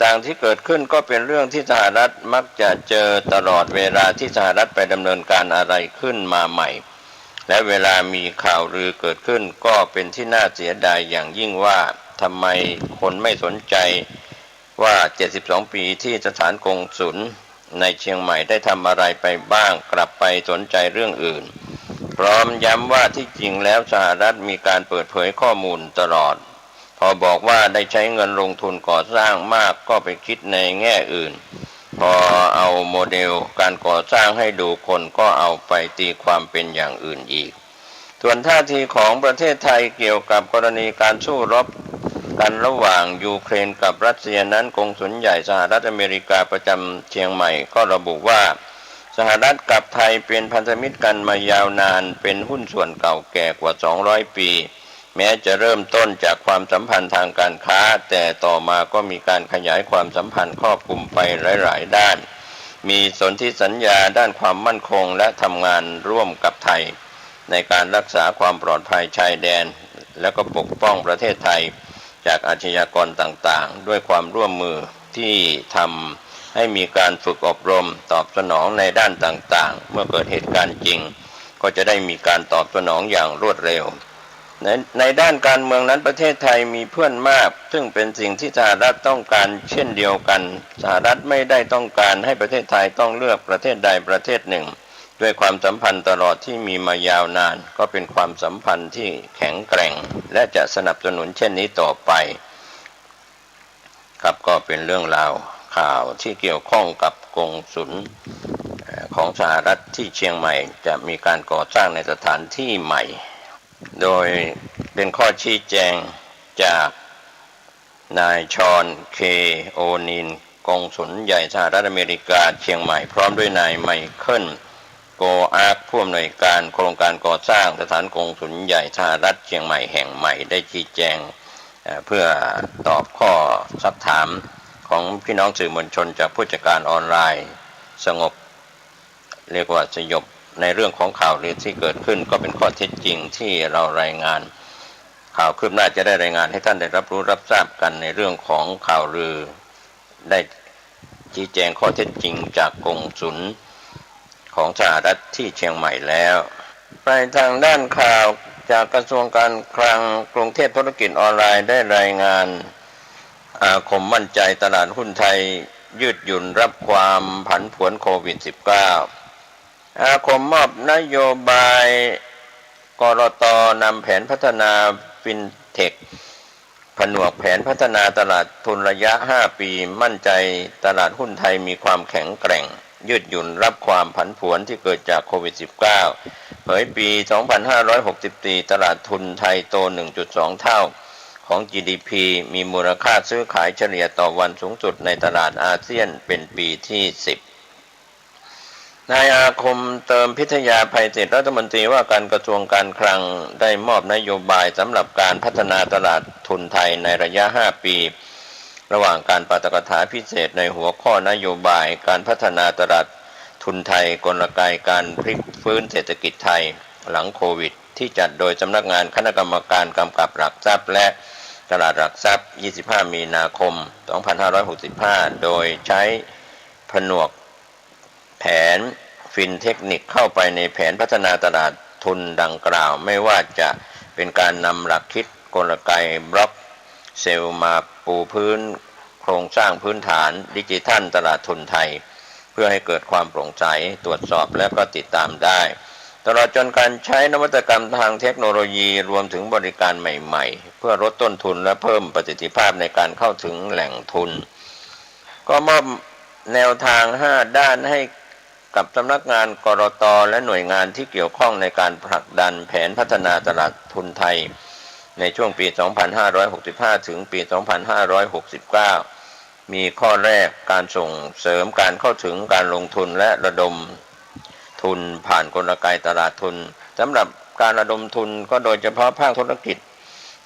ต่างๆที่เกิดขึ้นก็เป็นเรื่องที่สหรัฐมักจะเจอตลอดเวลาที่สหรัฐไปดำเนินการอะไรขึ้นมาใหม่และเวลามีข่าวลือเกิดขึ้นก็เป็นที่น่าเสียดายอย่างยิ่งว่าทำไมคนไม่สนใจว่า72ปีที่สถานกงสุลในเชียงใหม่ได้ทำอะไรไปบ้างกลับไปสนใจเรื่องอื่นพร้อมย้ำว่าที่จริงแล้วสหรัฐมีการเปิดเผยข้อมูลตลอดพอบอกว่าได้ใช้เงินลงทุนก่อสร้างมากก็ไปคิดในแง่อื่นพอเอาโมเดลการก่อสร้างให้ดูคนก็เอาไปตีความเป็นอย่างอื่นอีกส่วนท่าทีของประเทศไทยเกี่ยวกับกรณีการสู้รบกันระหว่างยูเครนกับรัสเซียนั้นกงสุลใหญ่สหรัฐอเมริกาประจำเชียงใหม่ก็ระบุว่าสหรัฐกับไทยเป็นพันธมิตรกันมายาวนานเป็นหุ้นส่วนเก่าแก่กว่า200ปีแม้จะเริ่มต้นจากความสัมพันธ์ทางการค้าแต่ต่อมาก็มีการขยายความสัมพันธ์ครอบคลุมไปหลายๆด้านมีสนธิสัญญาด้านความมั่นคงและทำงานร่วมกับไทยในการรักษาความปลอดภัยชายแดนและก็ปกป้องประเทศไทยจากอาชญากรต่างๆด้วยความร่วมมือที่ทำให้มีการฝึกอบรมตอบสนองในด้านต่างๆเมื่อเกิดเหตุการณ์จริงก็จะได้มีการตอบสนองอย่างรวดเร็วในด้านการเมืองนั้นประเทศไทยมีเพื่อนมากซึ่งเป็นสิ่งที่สหรัฐต้องการเช่นเดียวกันสหรัฐไม่ได้ต้องการให้ประเทศไทยต้องเลือกประเทศใดประเทศหนึ่งด้วยความสัมพันธ์ตลอดที่มีมายาวนานก็เป็นความสัมพันธ์ที่แข็งแกร่งและจะสนับสนุนเช่นนี้ต่อไปครับก็เป็นเรื่องราวข่าวที่เกี่ยวข้องกับกงสุลของสหรัฐที่เชียงใหม่จะมีการก่อสร้างในสถานที่ใหม่โดยเป็นข้อชี้แจงจากนายชอนเคโอนินกงสุลใหญ่สหรัฐอเมริกาเชียงใหม่พร้อมด้วยนายไมเคิลโกอาร์คผู้อำนวยการโครงการก่อสร้างสถานกงสุลใหญ่สหรัฐเชียงใหม่แห่งใหม่ได้ชี้แจงเพื่อตอบข้อซักถามของพี่น้องสื่อมวลชนจากผู้จัดการออนไลน์สงบเรียกว่าสยบในเรื่องของข่าวลือที่เกิดขึ้นก็เป็นข้อเท็จจริงที่เรารายงานข่าวคืบหน้าจะได้รายงานให้ท่านได้รับรู้รับทราบกันในเรื่องของข่าวลือได้ชี้แจงข้อเท็จจริงจากกงสุลของสหรัฐที่เชียงใหม่แล้วไปทางด้านข่าวจากกระทรวงการคลังกรุงเทพธุรกิจออนไลน์ได้รายงานอาคมมั่นใจตลาดหุ้นไทยยืดหยุ่นรับความผันผวนโควิด -19 อาคมมอบนโยบายกรต.นำแผนพัฒนาฟินเทคผนวกแผนพัฒนาตลาดทุนระยะ5ปีมั่นใจตลาดหุ้นไทยมีความแข็งแกร่งยืดหยุ่นรับความผันผวนที่เกิดจากโควิด -19 เผยปี 2564 ตลาดทุนไทยโต 1.2 เท่าของ GDP มีมูลค่าซื้อขายเฉลี่ยต่อวันสูงสุดในตลาดอาเซียนเป็นปีที่ 10นายอาคมเติมพิทยาภัยศิษย์รัฐมนตรีว่าการกระทรวงการคลังได้มอบนโยบายสำหรับการพัฒนาตลาดทุนไทยในระยะ5ปีระหว่างการปาฐกถาพิเศษในหัวข้อนโยบายการพัฒนาตลาดทุนไทยกลไกการพลิกฟื้นเศรษฐกิจไทยหลังโควิดที่จัดโดยสำนักงานคณะกรรมการกำกับหลักทรัพย์และตลาดหลักทรัพย์25มีนาคม2565โดยใช้ผนวกแผนฟินเทคนิคเข้าไปในแผนพัฒนาตลาดทุนดังกล่าวไม่ว่าจะเป็นการนำหลักคิดกลไกบล็อกเซลมาปูพื้นโครงสร้างพื้นฐานดิจิทัลตลาดทุนไทยเพื่อให้เกิดความโปร่งใสตรวจสอบและก็ติดตามได้ตลอดจนการใช้นวัตกรรมทางเทคโนโลยีรวมถึงบริการใหม่ๆเพื่อลดต้นทุนและเพิ่มประสิทธิภาพในการเข้าถึงแหล่งทุนก็มอบแนวทาง5ด้านให้กับสำนักงานกรต.และหน่วยงานที่เกี่ยวข้องในการผลักดันแผนพัฒนาตลาดทุนไทยในช่วงปี 2565 ถึงปี 2569 มีข้อแรกการส่งเสริมการเข้าถึงการลงทุนและระดมทุนผ่านกลไกตลาดทุนสำหรับการระดมทุนก็โดยเฉพาะภาคธุรกิจ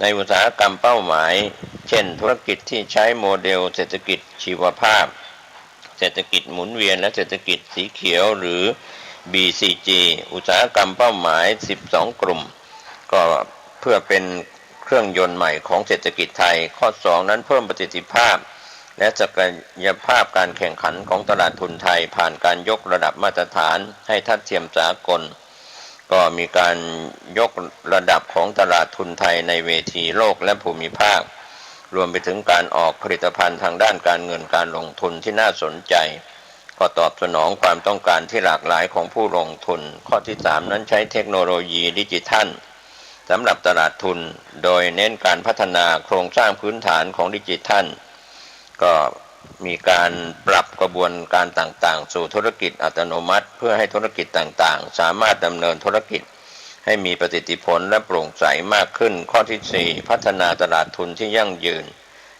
ในอุตสาหกรรมเป้าหมายเช่นธุรกิจที่ใช้โมเดลเศรษฐกิจชีวภาพเศรษฐกิจหมุนเวียนและเศรษฐกิจสีเขียวหรือ BCG อุตสาหกรรมเป้าหมาย12กลุ่มก็เพื่อเป็นเครื่องยนต์ใหม่ของเศรษฐกิจไทยข้อ2นั้นเพิ่มประสิทธิภาพ และศักยภาพการแข่งขันของตลาดทุนไทยผ่านการยกระดับมาตรฐานให้ทัดเทียมสากลก็มีการยกระดับของตลาดทุนไทยในเวทีโลกและภูมิภาครวมไปถึงการออกผลิตภัณฑ์ทางด้านการเงินการลงทุนที่น่าสนใจก็ตอบสนองความต้องการที่หลากหลายของผู้ลงทุนข้อที่3นั้นใช้เทคโนโลยีดิจิทัลสำหรับตลาดทุนโดยเน้นการพัฒนาโครงสร้างพื้นฐานของดิจิทัลก็มีการปรับกระบวนการต่างๆสู่ธุรกิจอัตโนมัติเพื่อให้ธุรกิจต่างๆสามารถดำเนินธุรกิจให้มีประสิทธิผลและโปร่งใสมากขึ้นข้อที่4พัฒนาตลาดทุนที่ยั่งยืน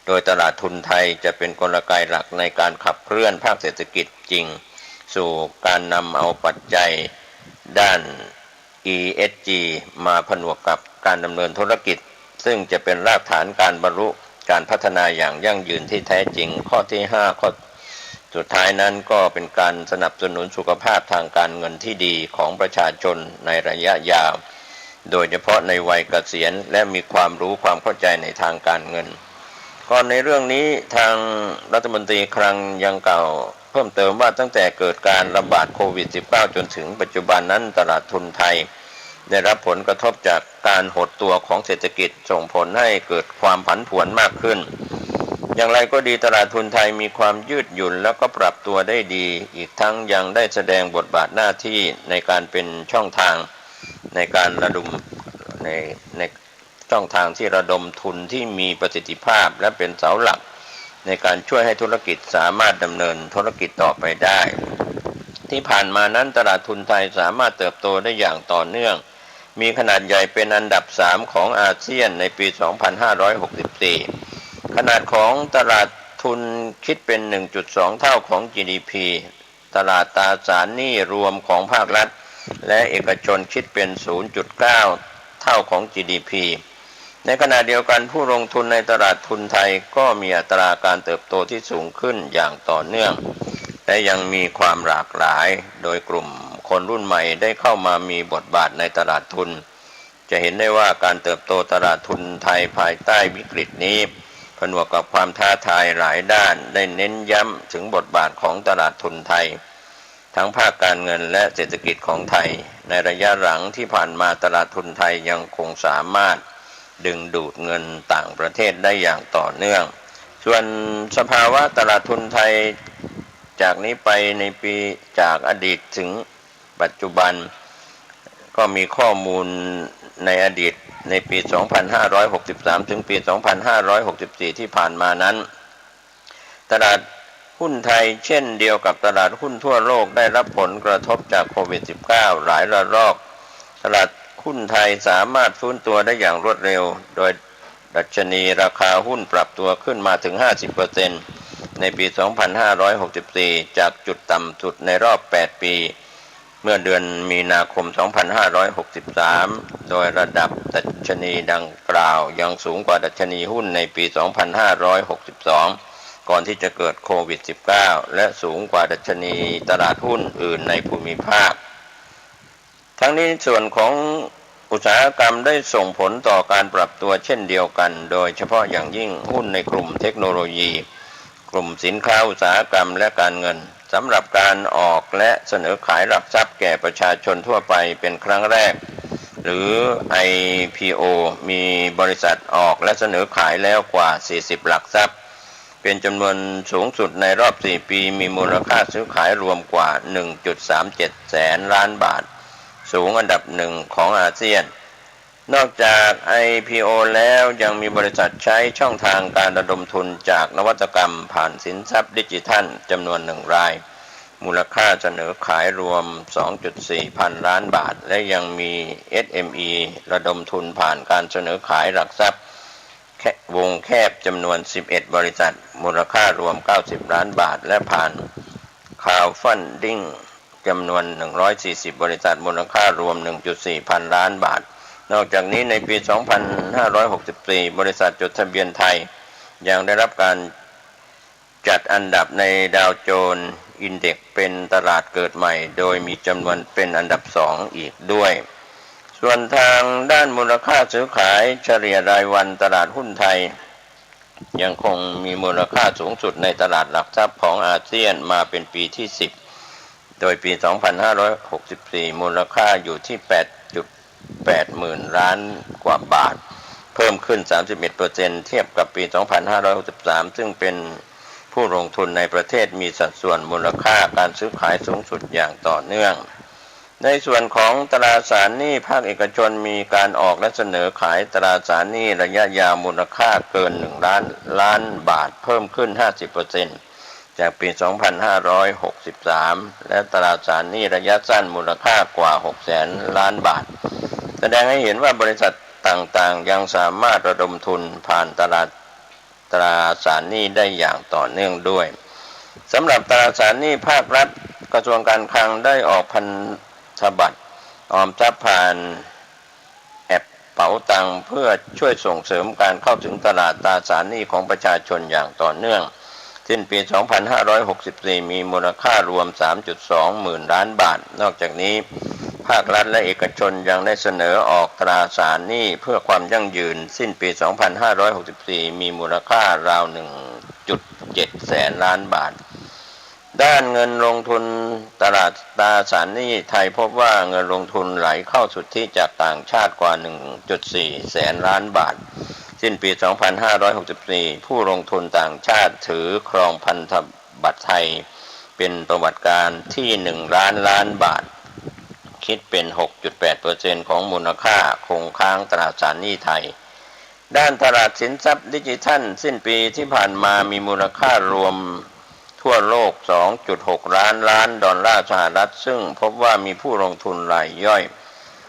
โดยตลาดทุนไทยจะเป็นกลไกหลักในการขับเคลื่อนภาคเศรษฐกิจจริงสู่การนำเอาปัจจัยด้าน ESG มาผนวกกับการดำเนินธุรกิจซึ่งจะเป็นรากฐานการบรรลุการพัฒนาอย่างยั่งยืนที่แท้จริงข้อที่5ข้อสุดท้ายนั้นก็เป็นการสนับสนุนสุขภาพทางการเงินที่ดีของประชาชนในระยะยาวโดยเฉพาะในวัยเกษียณและมีความรู้ความเข้าใจในทางการเงินก่อนในเรื่องนี้ทางรัฐมนตรีคลังยังกล่าวเพิ่มเติมว่าตั้งแต่เกิดการระบาดโควิด -19 จนถึงปัจจุบันนั้นตลาดทุนไทยได้รับผลกระทบจากการหดตัวของเศรษฐกิจส่งผลให้เกิดความผันผวนมากขึ้นอย่างไรก็ดีตลาดทุนไทยมีความยืดหยุ่นแล้วก็ปรับตัวได้ดีอีกทั้งยังได้แสดงบทบาทหน้าที่ในการเป็นช่องทางในการระดมในช่องทางที่ระดมทุนที่มีประสิทธิภาพและเป็นเสาหลักในการช่วยให้ธุรกิจสามารถดำเนินธุรกิจต่อไปได้ที่ผ่านมานั้นตลาดทุนไทยสามารถเติบโตได้อย่างต่อเนื่องมีขนาดใหญ่เป็นอันดับ3ของอาเซียนในปี 2564 ขนาดของตลาดทุนคิดเป็น 1.2 เท่าของ GDP ตลาดตราสารหนี้รวมของภาครัฐและเอกชนคิดเป็น 0.9 เท่าของ GDP ในขณะเดียวกันผู้ลงทุนในตลาดทุนไทยก็มีอัตราการเติบโตที่สูงขึ้นอย่างต่อเนื่องและยังมีความหลากหลายโดยกลุ่มคนรุ่นใหม่ได้เข้ามามีบทบาทในตลาดทุนจะเห็นได้ว่าการเติบโตตลาดทุนไทยภายใต้วิกฤตนี้ผนวกกับความท้าทายหลายด้านได้เน้นย้ำถึงบทบาทของตลาดทุนไทยทั้งภาคการเงินและเศรษฐกิจของไทยในระยะหลังที่ผ่านมาตลาดทุนไทยยังคงสามารถดึงดูดเงินต่างประเทศได้อย่างต่อเนื่องส่วนสภาวะตลาดทุนไทยจากนี้ไปในปีจากอดีตถึงปัจจุบันก็มีข้อมูลในอดีตในปี 2563 ถึงปี 2564 ที่ผ่านมานั้นตลาดหุ้นไทยเช่นเดียวกับตลาดหุ้นทั่วโลกได้รับผลกระทบจากโควิด -19 หลายระลอกตลาดหุ้นไทยสามารถฟื้นตัวได้อย่างรวดเร็วโดยดัชนีราคาหุ้นปรับตัวขึ้นมาถึง 50% ในปี 2564 จากจุดต่ำสุดในรอบ 8 ปีเมื่อเดือนมีนาคม 2563 โดยระดับดัชนีดังกล่าวยังสูงกว่าดัชนีหุ้นในปี 2562 ก่อนที่จะเกิดโควิด -19 และสูงกว่าดัชนีตลาดหุ้นอื่นในภูมิภาคทั้งนี้ส่วนของอุตสาหกรรมได้ส่งผลต่อการปรับตัวเช่นเดียวกันโดยเฉพาะอย่างยิ่งหุ้นในกลุ่มเทคโนโลยีกลุ่มสินค้าอุตสาหกรรมและการเงินสำหรับการออกและเสนอขายหลักทรัพย์แก่ประชาชนทั่วไปเป็นครั้งแรกหรือ IPO มีบริษัทออกและเสนอขายแล้วกว่า40หลักทรัพย์เป็นจำนวนสูงสุดในรอบ4ปีมีมูลค่าซื้อขายรวมกว่า 1.37 แสนล้านบาทสูงอันดับหนึ่งของอาเซียนนอกจาก IPO แล้วยังมีบริษัทใช้ช่องทางการระดมทุนจากนวัตกรรมผ่านสินทรัพย์ดิจิทัลจำนวน1รายมูลค่าเสนอขายรวม 2.4 พันล้านบาทและยังมี SME ระดมทุนผ่านการเสนอขายหลักทรัพย์วงแคบจำนวน11บริษัทมูลค่ารวม90ล้านบาทและผ่าน Crowdfunding จำนวน140บริษัทมูลค่ารวม 1.4 พันล้านบาทนอกจากนี้ในปี 2564 บริษัทจดทะเบียนไทยยังได้รับการจัดอันดับในดาวโจนส์อินเด็กซ์เป็นตลาดเกิดใหม่โดยมีจำนวนเป็นอันดับ2อีกด้วยส่วนทางด้านมูลค่าซื้อขายเฉลี่ยรายวันตลาดหุ้นไทย ยังคงมีมูลค่าสูงสุดในตลาดหลักทรัพย์ของอาเซียนมาเป็นปีที่10โดยปี 2564 มูลค่าอยู่ที่ 8.8 หมื่นล้านกว่าบาทเพิ่มขึ้น 31% เทียบกับปี 2563 ซึ่งเป็นผู้ลงทุนในประเทศมีสัดส่วนมูลค่าการซื้อขายสูงสุดอย่างต่อเนื่องในส่วนของตราสารหนี้ภาคเอกชนมีการออกและเสนอขายตราสารหนี้ระยะยาวมูลค่าเกิน1 ล้านบาทเพิ่มขึ้น 50%จากปี 2563 และตราสารหนี้ระยะสั้นมูลค่ากว่า 600,000 ล้านบาทแสดงให้เห็นว่าบริษัทต่างๆยังสามารถระดมทุนผ่านตลาดตราสารหนี้ได้อย่างต่อเนื่องด้วยสำหรับตราสารหนี้ภาครัฐกระทรวงการคลังได้ออกพันธบัตรออมทรัพย์ผ่านแอปเป๋าตังเพื่อช่วยส่งเสริมการเข้าถึงตลาดตราสารหนี้ของประชาชนอย่างต่อเนื่องสิ้นปี 2564 มีมูลค่ารวม 3.2 หมื่นล้านบาทนอกจากนี้ภาครัฐและเอกชนยังได้เสนอออกตราสารหนี้เพื่อความยั่งยืนสิ้นปี 2564 มีมูลค่าราว 1.7 แสนล้านบาทด้านเงินลงทุนตลาดตราสารหนี้ไทยพบว่าเงินลงทุนไหลเข้าสุทธิจากต่างชาติกว่า 1.4 แสนล้านบาทสิ้นปี 2564 ผู้ลงทุนต่างชาติถือครองพันธบัตรไทยเป็นประวัติการที่ 1 ล้านล้านบาทคิดเป็น 6.8% ของมูลค่าคงค้างตราสารหนี้ไทยด้านตลาดสินทรัพย์ดิจิทัลสิ้นปีที่ผ่านมามีมูลค่ารวมทั่วโลก 2.6 ล้านล้านดอลลาร์สหรัฐซึ่งพบว่ามีผู้ลงทุนรายย่อย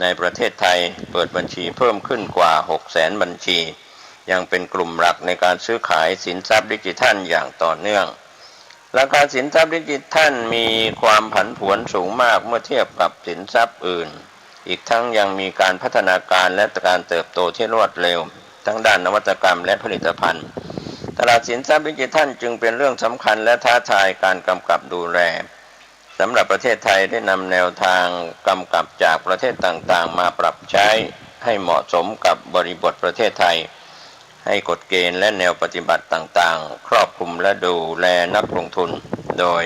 ในประเทศไทยเปิดบัญชีเพิ่มขึ้นกว่า 600,000 บัญชียังเป็นกลุ่มหลักในการซื้อขายสินทรัพย์ดิจิทัลอย่างต่อเนื่องราคาสินทรัพย์ดิจิทัลมีความผันผวนสูงมากเมื่อเทียบกับสินทรัพย์อื่นอีกทั้งยังมีการพัฒนาการและการเติบโตที่รวดเร็วทั้งด้านนวัตกรรมและผลิตภัณฑ์ตลาดสินทรัพย์ดิจิทัลจึงเป็นเรื่องสำคัญและท้าทายการกำกับดูแลสำหรับประเทศไทยได้นำแนวทางกำกับจากประเทศต่างๆมาปรับใช้ให้เหมาะสมกับบริบทประเทศไทยให้กฎเกณฑ์และแนวปฏิบัติต่างๆครอบคลุมและดูแลนักลงทุนโดย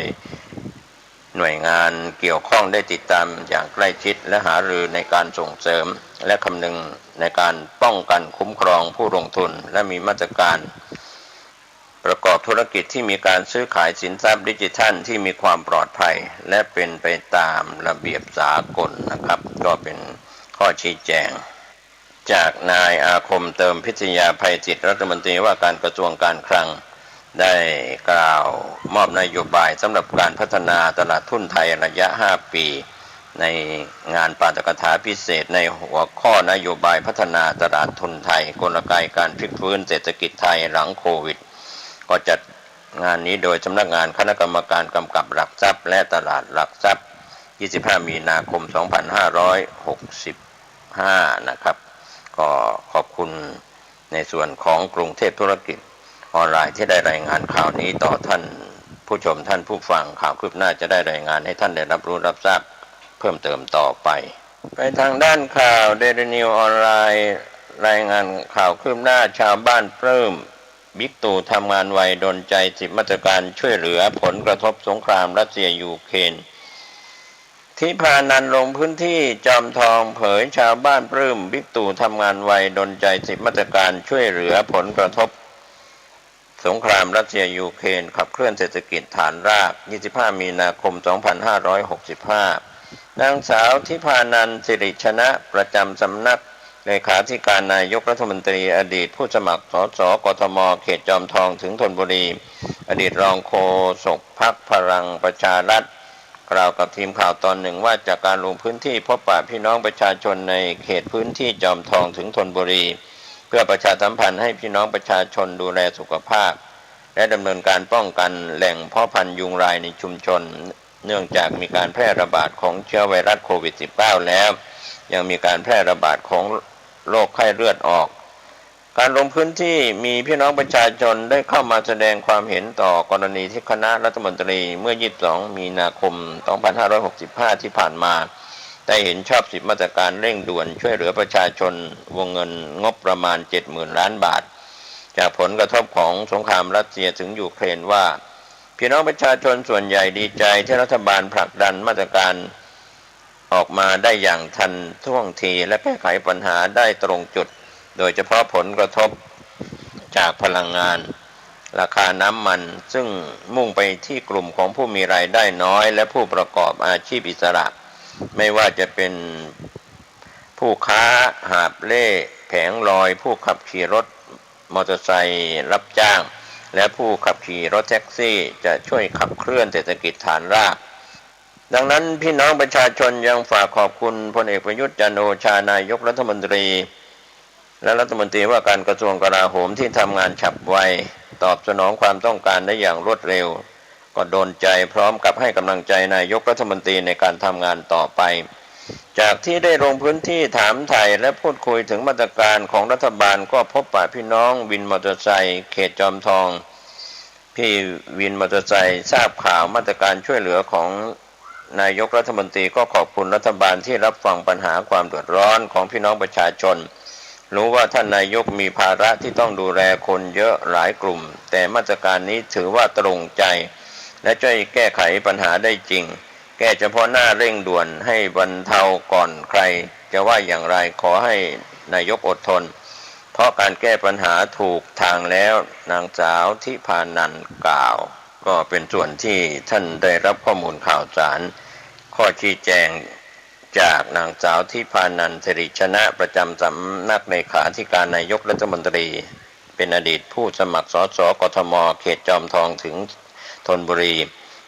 หน่วยงานเกี่ยวข้องได้ติดตามอย่างใกล้ชิดและหารือในการส่งเสริมและคำนึงในการป้องกันคุ้มครองผู้ลงทุนและมีมาตรการประกอบธุรกิจที่มีการซื้อขายสินทรัพย์ดิจิทัลที่มีความปลอดภัยและเป็นไปตามระเบียบสากลนะครับก็เป็นข้อชี้แจงจากนายอาคมเติมพิทยาภัยจิตรัฐมนตรีว่าการกระทรวงการคลังได้กล่าวมอบนโยบายสำหรับการพัฒนาตลาดทุนไทยระยะ 5 ปีในงานปาฐกถาพิเศษในหัวข้อนโยบายพัฒนาตลาดทุนไทยกลไกการพลิกฟื้นเศรษฐกิจไทยหลังโควิดก็จัดงานนี้โดยสำนักงานคณะกรรมการกำกับหลักทรัพย์และตลาดหลักทรัพย์ 25 มีนาคม 2565 นะครับก็ขอบคุณในส่วนของกรุงเทพธุรกิจออนไลน์ที่ได้รายงานข่าวนี้ต่อท่านผู้ชมท่านผู้ฟังข่าวคืบหน้าจะได้รายงานให้ท่านได้รับรู้รับทราบเพิ่มเติมต่อไปทางด้านข่าวเดลินิวออนไลน์รายงานข่าวคืบหน้าชาวบ้านปลื้มบิ๊กตู่ทำงานไวดลใจ10 มาตรการช่วยเหลือผลกระทบสงครามรัสเซียยูเครนทิพานันท์ลงพื้นที่จอมทองเผยชาวบ้านปลื้มบิ๊กตู่ทำงานไวดลใจ10 มาตรการช่วยเหลือผลกระทบสงครามรัสเซียยูเครนขับเคลื่อนเศรษฐกิจฐานราก 25 มีนาคม 2565 นางสาวทิพานันท์สิริชนะประจำสำนักเลขาธิการนายกรัฐมนตรีอดีตผู้สมัครสสกทมเขตจอมทองถึงธนบุรีอดีตรองโฆษกพรรคพลังประชารัฐกล่าวกับทีมข่าวตอนหนึ่งว่าจากการลงพื้นที่พบปะพี่น้องประชาชนในเขตพื้นที่จอมทองถึงธนบุรีเพื่อประชาสัมพันธ์ให้พี่น้องประชาชนดูแลสุขภาพและดำเนินการป้องกันแหล่งเพาะพันธุ์ยุงลายในชุมชนเนื่องจากมีการแพร่ระบาดของเชื้อไวรัสโควิด -19 แล้วยังมีการแพร่ระบาดของโรคไข้เลือดออกการลงพื้นที่มีพี่น้องประชาชนได้เข้ามาแสดงความเห็นต่อกรณีที่คณะรัฐมนตรีเมื่อ 22 มีนาคม 2565 ที่ผ่านมาได้เห็นชอบ10 มาตรการเร่งด่วนช่วยเหลือประชาชนวงเงินงบประมาณ 70,000 ล้านบาท จากผลกระทบของสงครามรัสเซียถึงยูเครนว่าพี่น้องประชาชนส่วนใหญ่ดีใจที่รัฐบาลผลักดันมาตรการออกมาได้อย่างทันท่วงทีและแก้ไขปัญหาได้ตรงจุดโดยเฉพาะผลกระทบจากพลังงานราคาน้ำมันซึ่งมุ่งไปที่กลุ่มของผู้มีรายได้น้อยและผู้ประกอบอาชีพอิสระไม่ว่าจะเป็นผู้ค้าหาบเล่แผงลอยผู้ขับขี่รถมอเตอร์ไซค์รับจ้างและผู้ขับขี่รถแท็กซี่จะช่วยขับเคลื่อนเศรษฐกิจฐานรากดังนั้นพี่น้องประชาชนยังฝากขอบคุณพลเอกประยุทธ์จันทร์โอชานายกรัฐมนตรีและรัฐมนตรีว่าการกระทรวงกลาโหมที่ทำงานฉับไวตอบสนองความต้องการได้อย่างรวดเร็วก็โดนใจพร้อมกับให้กำลังใจนายกรัฐมนตรีในการทำงานต่อไปจากที่ได้ลงพื้นที่ถามไถ่และพูดคุยถึงมาตรการของรัฐบาลก็พบปะพี่น้องวินมอเตอร์ไซค์เขตจอมทองพี่วินมอเตอร์ไซค์ทราบข่าวมาตรการช่วยเหลือของนายกรัฐมนตรีก็ขอบคุณรัฐบาลที่รับฟังปัญหาความเดือดร้อนของพี่น้องประชาชนรู้ว่าท่านนายกมีภาระที่ต้องดูแลคนเยอะหลายกลุ่มแต่มาตรการนี้ถือว่าตรงใจและช่วยแก้ไขปัญหาได้จริงแก้เฉพาะหน้าเร่งด่วนให้บรรเทาก่อนใครจะว่าอย่างไรขอให้นายกอดทนเพราะการแก้ปัญหาถูกทางแล้วนางสาวทิพานันท์กล่าวก็เป็นส่วนที่ท่านได้รับข้อมูลข่าวสารข้อชี้แจงจากนางสาวทิพานันท์สิริชนะประจำสำนักเลขาธิการนายกรัฐมนตรีเป็นอดีตผู้สมัครสสกทมเขตจอมทองถึงธนบุรี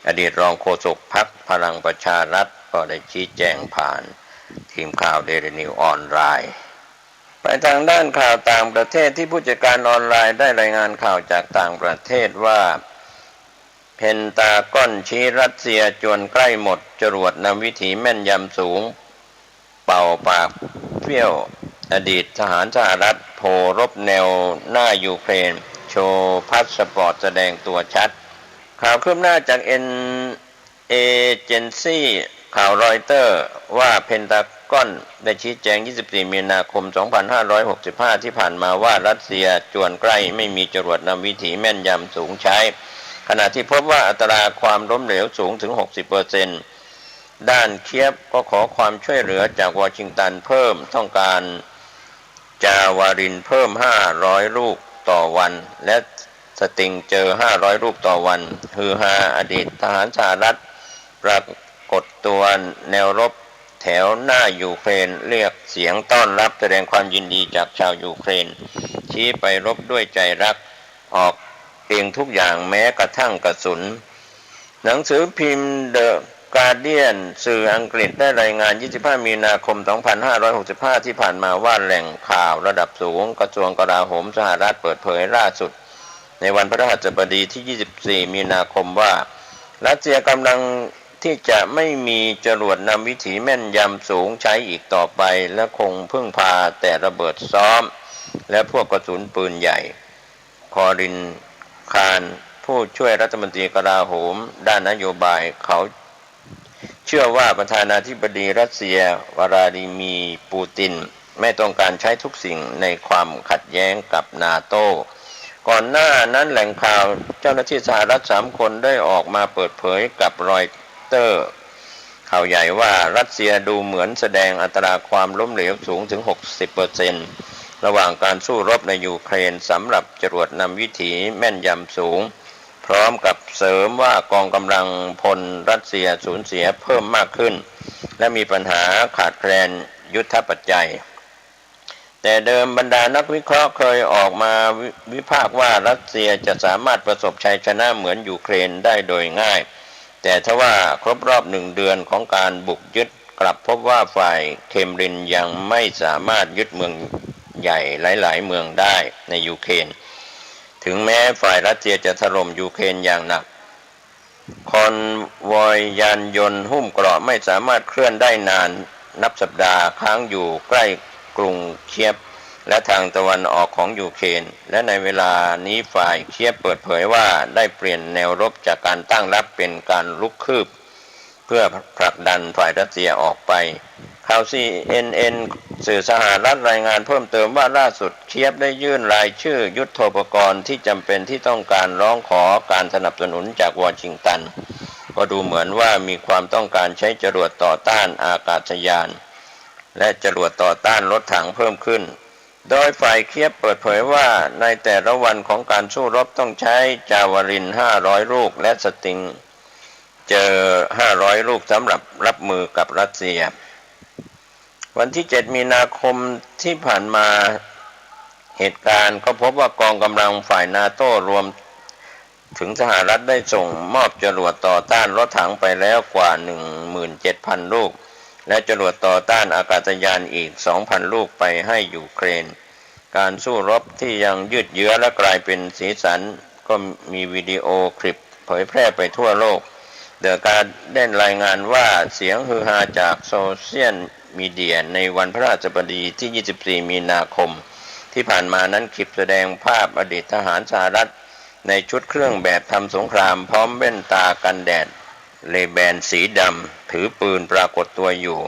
อดีตรองโฆษกพรรคพลังประชารัฐก็ได้ชี้แจงผ่านทีมข่าวเดลินิวออนไลน์ไปทางด้านข่าวต่างประเทศที่ผู้จัดการออนไลน์ได้รายงานข่าวจากต่างประเทศว่าเพนตากอนชี้รัสเซียจวนใกล้หมดจรวดนำวิถีแม่นยำสูงเป่าปากเปี้ยวอดีตทหารสหรัฐโผรบแนวหน้ายูเครนโชว์พาสปอร์ตแสดงตัวชัดข่าวคืบหน้าจากเอเจนซี่ข่าวรอยเตอร์ว่าเพนตากอนได้ชี้แจง 24 มีนาคม 2565 ที่ผ่านมาว่ารัสเซียจวนใกล้ไม่มีจรวดนำวิถีแม่นยำสูงใช้ขณะที่พบว่าอัตราความล้มเหลวสูงถึง 60% ด้านเคียฟก็ขอความช่วยเหลือจากวอชิงตันเพิ่มต้องการจาวารินเพิ่ม500ลูกต่อวันและสติงเจอ500ลูกต่อวันฮือฮาอดีตทหารสหรัฐปรากฏตัวแนวรบแถวหน้ายูเครนเรียกเสียงต้อนรับแสดงความยินดีจากชาวยูเครนชี้ไปรบด้วยใจรักออกเองทุกอย่างแม้กระทั่งกระสุนหนังสือพิมพ์เดอะการ์เดียนสื่ออังกฤษได้รายงาน 25 มีนาคม 2565 ที่ผ่านมาว่าแหล่งข่าวระดับสูงกระทรวงกลาโหมสหรัฐเปิดเผยล่าสุดในวันพฤหัสบดีที่ 24 มีนาคมว่ารัสเซียกำลังที่จะไม่มีจรวดนำวิถีแม่นยำสูงใช้อีกต่อไปและคงพึ่งพาแต่ระเบิดซ้อมและพวกกระสุนปืนใหญ่คอรินคานผู้ช่วยรัฐมนตรีกลาโหมด้านนโยบายเขาเชื่อว่าประธานาธิบดีรัสเซียวลาดิมีร์ปูตินไม่ต้องการใช้ทุกสิ่งในความขัดแย้งกับนาโต้ก่อนหน้านั้นแหล่งข่าวเจ้าหน้าที่สหรัฐ3 คนได้ออกมาเปิดเผยกับรอยเตอร์ข่าวใหญ่ว่ารัสเซียดูเหมือนแสดงอัตราความล้มเหลวสูงถึง 60% ระหว่างการสู้รบในยูเครนสำหรับจรวดนำวิถีแม่นยำสูงพร้อมกับเสริมว่ากองกำลังพลรัสเซียสูญเสียเพิ่มมากขึ้นและมีปัญหาขาดแคลนยุทธปัจจัยแต่เดิมบรรดานักวิเคราะห์เคยออกมาวิพากษ์ว่ารัสเซียจะสามารถประสบชัยชนะเหมือนยูเครนได้โดยง่ายแต่ทว่าครบรอบ1 เดือนของการบุกยึดกลับพบว่าฝ่ายเคมรินยังไม่สามารถยึดเมืองใหญ่หลายๆเมืองได้ในยูเครนถึงแม้ฝ่ายรัสเซียจะถล่มยูเครนอย่างหนักคอนวอยยานยนต์หุ้มเกราะไม่สามารถเคลื่อนได้นานนับสัปดาห์ค้างอยู่ใกล้กรุงเคียฟและทางตะวันออกของยูเครนและในเวลานี้ฝ่ายเคียฟเปิดเผยว่าได้เปลี่ยนแนวรบจากการตั้งรับเป็นการลุกคืบเพื่อผลักดันฝ่ายรัสเซียออกไป ข่าว CNN สื่อสหรัฐรายงานเพิ่มเติมว่าล่าสุดเคียฟได้ยื่นรายชื่อยุทโธปกรณ์ที่จำเป็นที่ต้องการร้องขอการสนับสนุนจากวอชิงตันก็ดูเหมือนว่ามีความต้องการใช้จรวดต่อต้านอากาศยานและจรวดต่อต้านรถถังเพิ่มขึ้นโดยฝ่ายเคียฟเปิดเผยว่าในแต่ละวันของการสู้รบต้องใช้จาวาริน500ลูกและสติงเจอ500ลูกสำหรับรับมือกับรัสเซียวันที่7มีนาคมที่ผ่านมาเหตุการณ์ก็พบว่ากองกำลังฝ่ายนาโต้รวมถึงสหรัฐได้ส่งมอบจรวดต่อต้านรถถังไปแล้วกว่า 17,000 ลูกและจรวดต่อต้านอากาศยานอีก 2,000 ลูกไปให้ยูเครนการสู้รบที่ยังยืดเยื้อและกลายเป็นสีสันก็มีวิดีโอคลิปเผยแพร่ไปทั่วโลกเดอะการ์เด้นรายงานว่าเสียงฮือฮาจากโซเชียลมีเดียในวันพระราชบดีที่ 24 มีนาคมที่ผ่านมานั้นคลิปแสดงภาพอดีตทหารสหรัฐในชุดเครื่องแบบทำสงครามพร้อมแว่นตากันแดดเลแบนสีดำถือปืนปรากฏตัวอยู่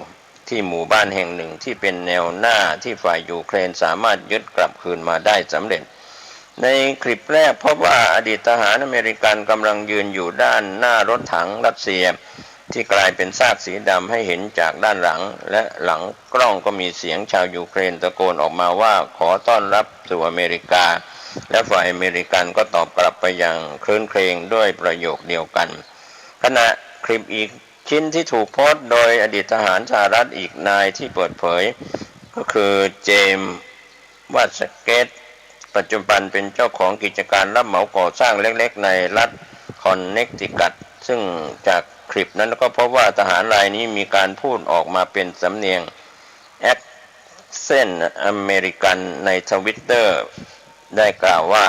ที่หมู่บ้านแห่งหนึ่งที่เป็นแนวหน้าที่ฝ่ายยูเครนสามารถยึดกลับคืนมาได้สำเร็จในคลิปแรกพบว่าอดีตทหารอเมริกันกำลังยืนอยู่ด้านหน้ารถถังรัสเซียที่กลายเป็นซากสีดำให้เห็นจากด้านหลังและหลังกล้องก็มีเสียงชาวยูเครนตะโกนออกมาว่าขอต้อนรับสู่อเมริกาและฝ่ายอเมริกันก็ตอบกลับไปอย่างครื้นเครงด้วยประโยคเดียวกันขณะคลิปอีกชิ้นที่ถูกโพสต์โดยอดีตทหารสหรัฐอีกนายที่เปิดเผยก็คือเจมส์วัตสเกตปัจจุบันเป็นเจ้าของกิจการรับเหมาก่อสร้างเล็กๆในรัฐคอนเนคติคัตซึ่งจากคลิปนั้นก็พบว่าทหารรายนี้มีการพูดออกมาเป็นสำเนียงแอคเซนต์อเมริกันในทวิตเตอร์ได้กล่าวว่า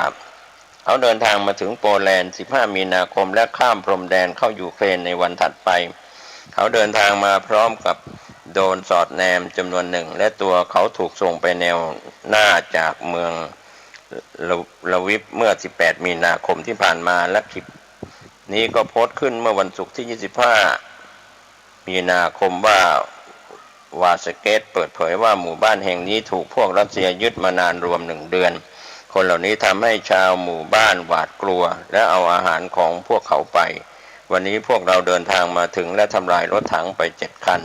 เขาเดินทางมาถึงโปแลนด์ 15 มีนาคมและข้ามพรมแดนเข้ายูเครนในวันถัดไปเขาเดินทางมาพร้อมกับโดรนสอดแนมจำนวนหนึ่งและตัวเขาถูกส่งไปแนวหน้าจากเมืองลาวิฟเมื่อ 18 มีนาคมที่ผ่านมาและคลิปนี้ก็โพสต์ขึ้นเมื่อวันศุกร์ที่ 25 มีนาคมว่าวาสเกตเปิดเผยว่าหมู่บ้านแห่งนี้ถูกพวกรัสเซียยึดมานานรวม1 เดือนคนเหล่านี้ทำให้ชาวหมู่บ้านหวาดกลัวและเอาอาหารของพวกเขาไปวันนี้พวกเราเดินทางมาถึงและทำลายรถถังไป7 คัน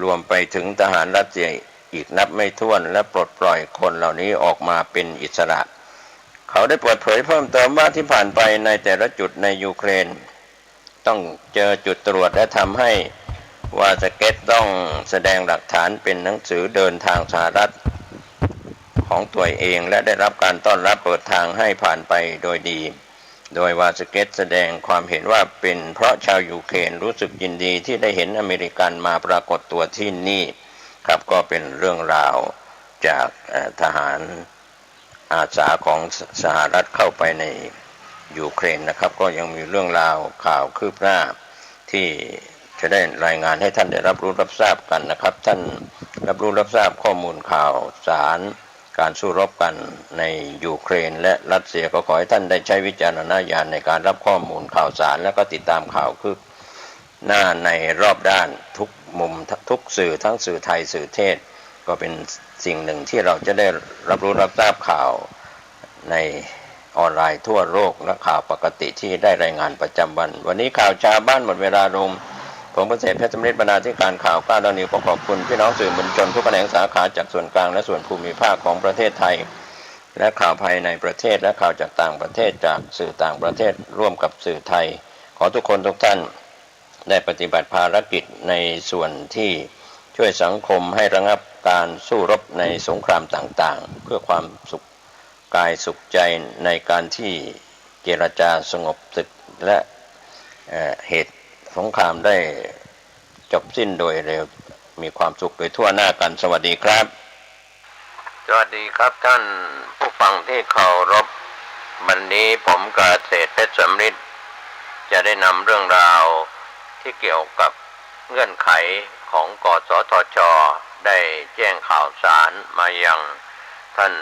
รวมไปถึงทหารรัสเซียอีกนับไม่ถ้วนและปลดปล่อยคนเหล่านี้ออกมาเป็นอิสระเขาได้เปิดเผยเพิ่มเติมว่าที่ผ่านไปในแต่ละจุดในยูเครนต้องเจอจุดตรวจและทำให้วาสเกตต้องแสดงหลักฐานเป็นหนังสือเดินทางสหรัฐของตัวเองและได้รับการต้อนรับเปิดทางให้ผ่านไปโดยดีโดยวาสเกตแสดงความเห็นว่าเป็นเพราะชาวยูเครนรู้สึกยินดีที่ได้เห็นอเมริกันมาปรากฏตัวที่นี่ครับก็เป็นเรื่องราวจากทหารอาสาของสหรัฐเข้าไปในยูเครนนะครับก็ยังมีเรื่องราวข่าวคืบหน้าที่จะได้รายงานให้ท่านได้รับรู้รับทราบกันนะครับท่านรับรู้รับทราบข้อมูลข่าวสารการสู้รบกันในยูเครนและรัสเซียก็ขอให้ท่านได้ใช้วิจารณญาณในการรับข้อมูลข่าวสารและก็ติดตามข่าวคืบหน้าในรอบด้านทุกมุมทุกสื่อทั้งสื่อไทยสื่อเทศก็เป็นสิ่งหนึ่งที่เราจะได้รับรู้รับทราบข่าวในออนไลน์ทั่วโลกและข่าวปกติที่ได้รายงานประจำวันนี้ข่าวชาวบ้านหมดเวลาลงผมประเสริฐเพชรสำริดบรรณาธิการข่าว9 ดาวนิวขอบคุณพี่น้องสื่อมวลชนทุกแขนงสาขาจากส่วนกลางและส่วนภูมิภาคของประเทศไทยและข่าวภายในประเทศและข่าวจากต่างประเทศจากสื่อต่างประเทศร่วมกับสื่อไทยขอทุกคนทุกท่านได้ปฏิบัติภารกิจในส่วนที่ช่วยสังคมให้ระงับการสู้รบในสงครามต่างๆเพื่อความสุขกายสุขใจในการที่เจรจาสงบศึกและเหตุสงครามได้จบสิ้นโดยเร็วมีความสุขโดยทั่วหน้ากันสวัสดีครับสวัสดีครับท่านผู้ฟังที่เคารพวันนี้ผมเกษตรเพชรสำริดจะได้นำเรื่องราวที่เกี่ยวกับเงื่อนไขของกสทช.ได้แจ้งข่าวสารมายังท่าน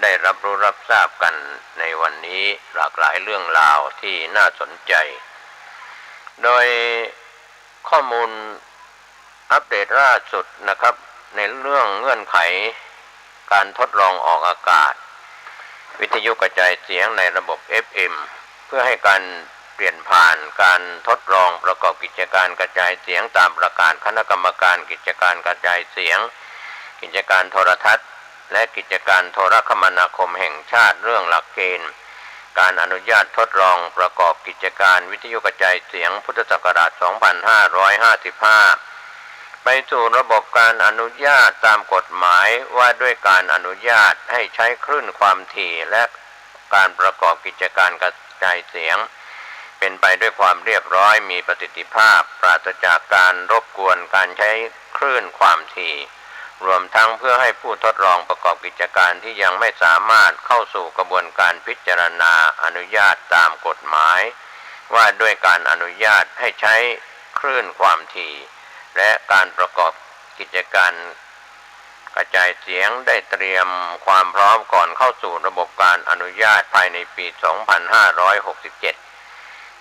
ได้รับรู้รับทราบกันในวันนี้หลากหลายเรื่องราวที่น่าสนใจโดยข้อมูล อัปเดตล่าสุดนะครับในเรื่องเงื่อนไขการทดลองออกอากาศวิทยุกระจายเสียงในระบบ FM เพื่อให้การเปลี่ยนผ่านการทดลองประกอบกิจการกระจายเสียงตามประกาศคณะกรรมการกิจการกระจายเสียงกิจการโทรทัศน์และกิจการโทรคมนาคมแห่งชาติเรื่องหลักเกณฑ์การอนุญาตทดลองประกอบกิจการวิทยุกระจายเสียงพุทธศักราช 2555 ไปสู่ระบบการอนุญาตตามกฎหมายว่าด้วยการอนุญาตให้ใช้คลื่นความถี่และการประกอบกิจการกระจายเสียงเป็นไปด้วยความเรียบร้อยมีประสิทธิภาพปราศจากการรบกวนการใช้คลื่นความถี่รวมทั้งเพื่อให้ผู้ทดลองประกอบกิจการที่ยังไม่สามารถเข้าสู่กระบวนการพิจารณาอนุญาตตามกฎหมายว่าด้วยการอนุญาตให้ใช้คลื่นความถี่และการประกอบกิจการกระจายเสียงได้เตรียมความพร้อมก่อนเข้าสู่ระบบการอนุญาตภายในปี 2567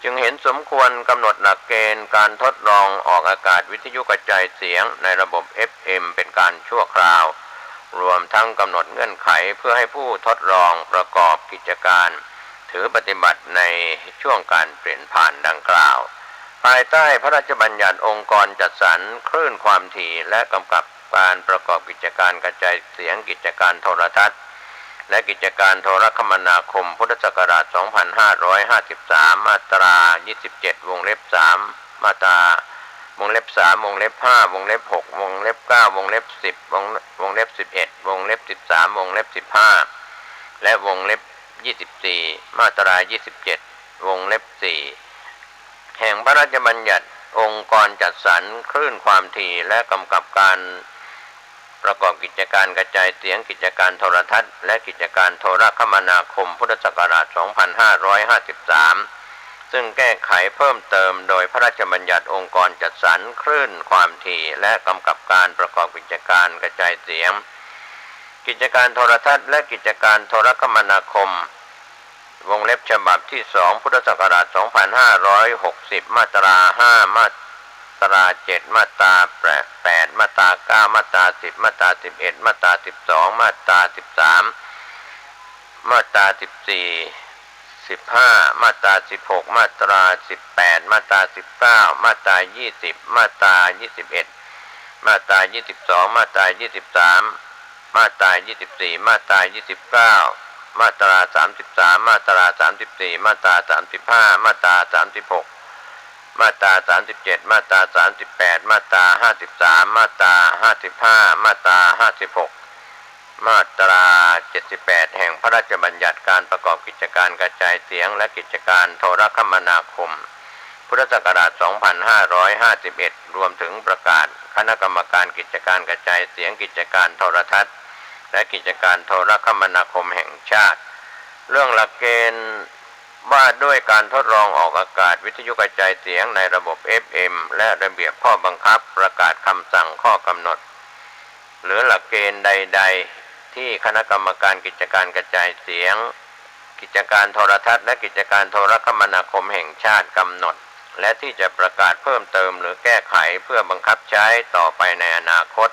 จึงเห็นสมควรกำหนดหลักเกณฑ์การทดลองออกอากาศวิทยุกระจายเสียงในระบบ FM เป็นการชั่วคราวรวมทั้งกำหนดเงื่อนไขเพื่อให้ผู้ทดลองประกอบกิจการถือปฏิบัติในช่วงการเปลี่ยนผ่านดังกล่าวภายใต้พระราชบัญญัติองค์กรจัดสรรคลื่นความถี่และกำกับการประกอบกิจการกระจายเสียงกิจการโทรทัศน์และกิจการโทรคมนาคมพุทธศักราช 2553 มาตรา 27 วงเล็บ 3 มาตราวงเล็บ 3 วงเล็บ 5 วงเล็บ 6 วงเล็บ 9 วงเล็บ 10 วงเล็บ 11 วงเล็บ 13 วงเล็บ 15 และวงเล็บ 24 มาตรา 27 วงเล็บ 4 แห่งพระราชบัญญัติองค์กรจัดสรรคลื่นความถี่และกำกับการประกอบกิจการกระจายเสียงกิจการโทรทัศน์และกิจการโทรคมนาคมพุทธศักราช 2553 ซึ่งแก้ไขเพิ่มเติมโดยพระราชบัญญัติองค์กรจัดสรรคลื่นความถี่และกำกับการประกอบกิจการกระจายเสียงกิจการโทรทัศน์และกิจการโทรคมนาคมวงเล็บฉบับที่ 2 พุทธศักราช 2560 มาตรา 5 มาตรา 7 มาตรา 8 มาตรา 9 มาตรา 10 มาตรา 11 มาตรา 12 มาตรา 13 มาตรา 14 15 มาตรา 16 มาตรา 18 มาตรา 19 มาตรา 20 มาตรา 21 มาตรา 22 มาตรา 23 มาตรา 24 มาตรา 29 มาตรา 33 มาตรา 34 มาตรา 35 มาตรา 36 มาตรา 37 มาตรา 38 มาตรา 53 มาตรา 55 มาตรา 56 มาตรา 78 แห่งพระราชบัญญัติการประกอบกิจการกระจายเสียงและกิจการโทรคมนาคมพุทธศักราช 2551 รวมถึงประกาศคณะกรรมการกิจการกระจายเสียงกิจการโทรทัศน์และกิจการโทรคมนาคมแห่งชาติเรื่องหลักเกณฑ์ว่าด้วยการทดลองออกอากาศวิทยุกระจายเสียงในระบบ FM และระเบียบข้อบังคับประกาศคำสั่งข้อกำหนดหรือหลักเกณฑ์ใดๆที่คณะกรรมการกิจการกระจายเสียงกิจการโทรทัศน์และกิจการโทรคมนาคมแห่งชาติกำหนดและที่จะประกาศเพิ่มเติมหรือแก้ไขเพื่อบังคับใช้ต่อไปในอนาคต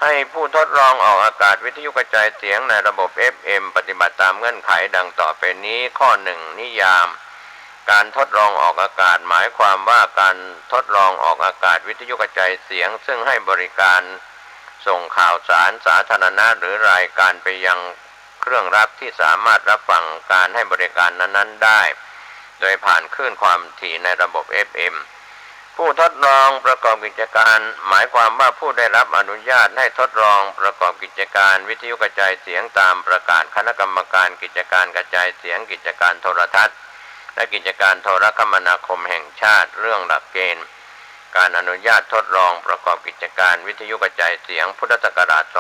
ให้ผู้ทดลองออกอากาศวิทยุกระจายเสียงในระบบ FM ปฏิบัติตามเงื่อนไขดังต่อไปนี้ข้อ 1 นิยามการทดลองออกอากาศหมายความว่าการทดลองออกอากาศวิทยุกระจายเสียงซึ่งให้บริการส่งข่าวสารสาธารณะหรือรายการไปยังเครื่องรับที่สามารถรับฟังการให้บริการนั้นๆได้โดยผ่านคลื่นความถี่ในระบบ FM ผู้ทดลองประกอบกิจการหมายความว่าผู้ได้รับอนุญาตให้ทดลองประกอบกิจการวิทยุกระจายเสียงตามประกาศคณะกรรมการกิจการกระจายเสียงกิจการโทรทัศน์และกิจการโทรคมนาคมแห่งชาติเรื่องหลักเกณฑ์การอนุญาตทดลองประกอบกิจการวิทยุกระจายเสียงพุทธศักราช 2555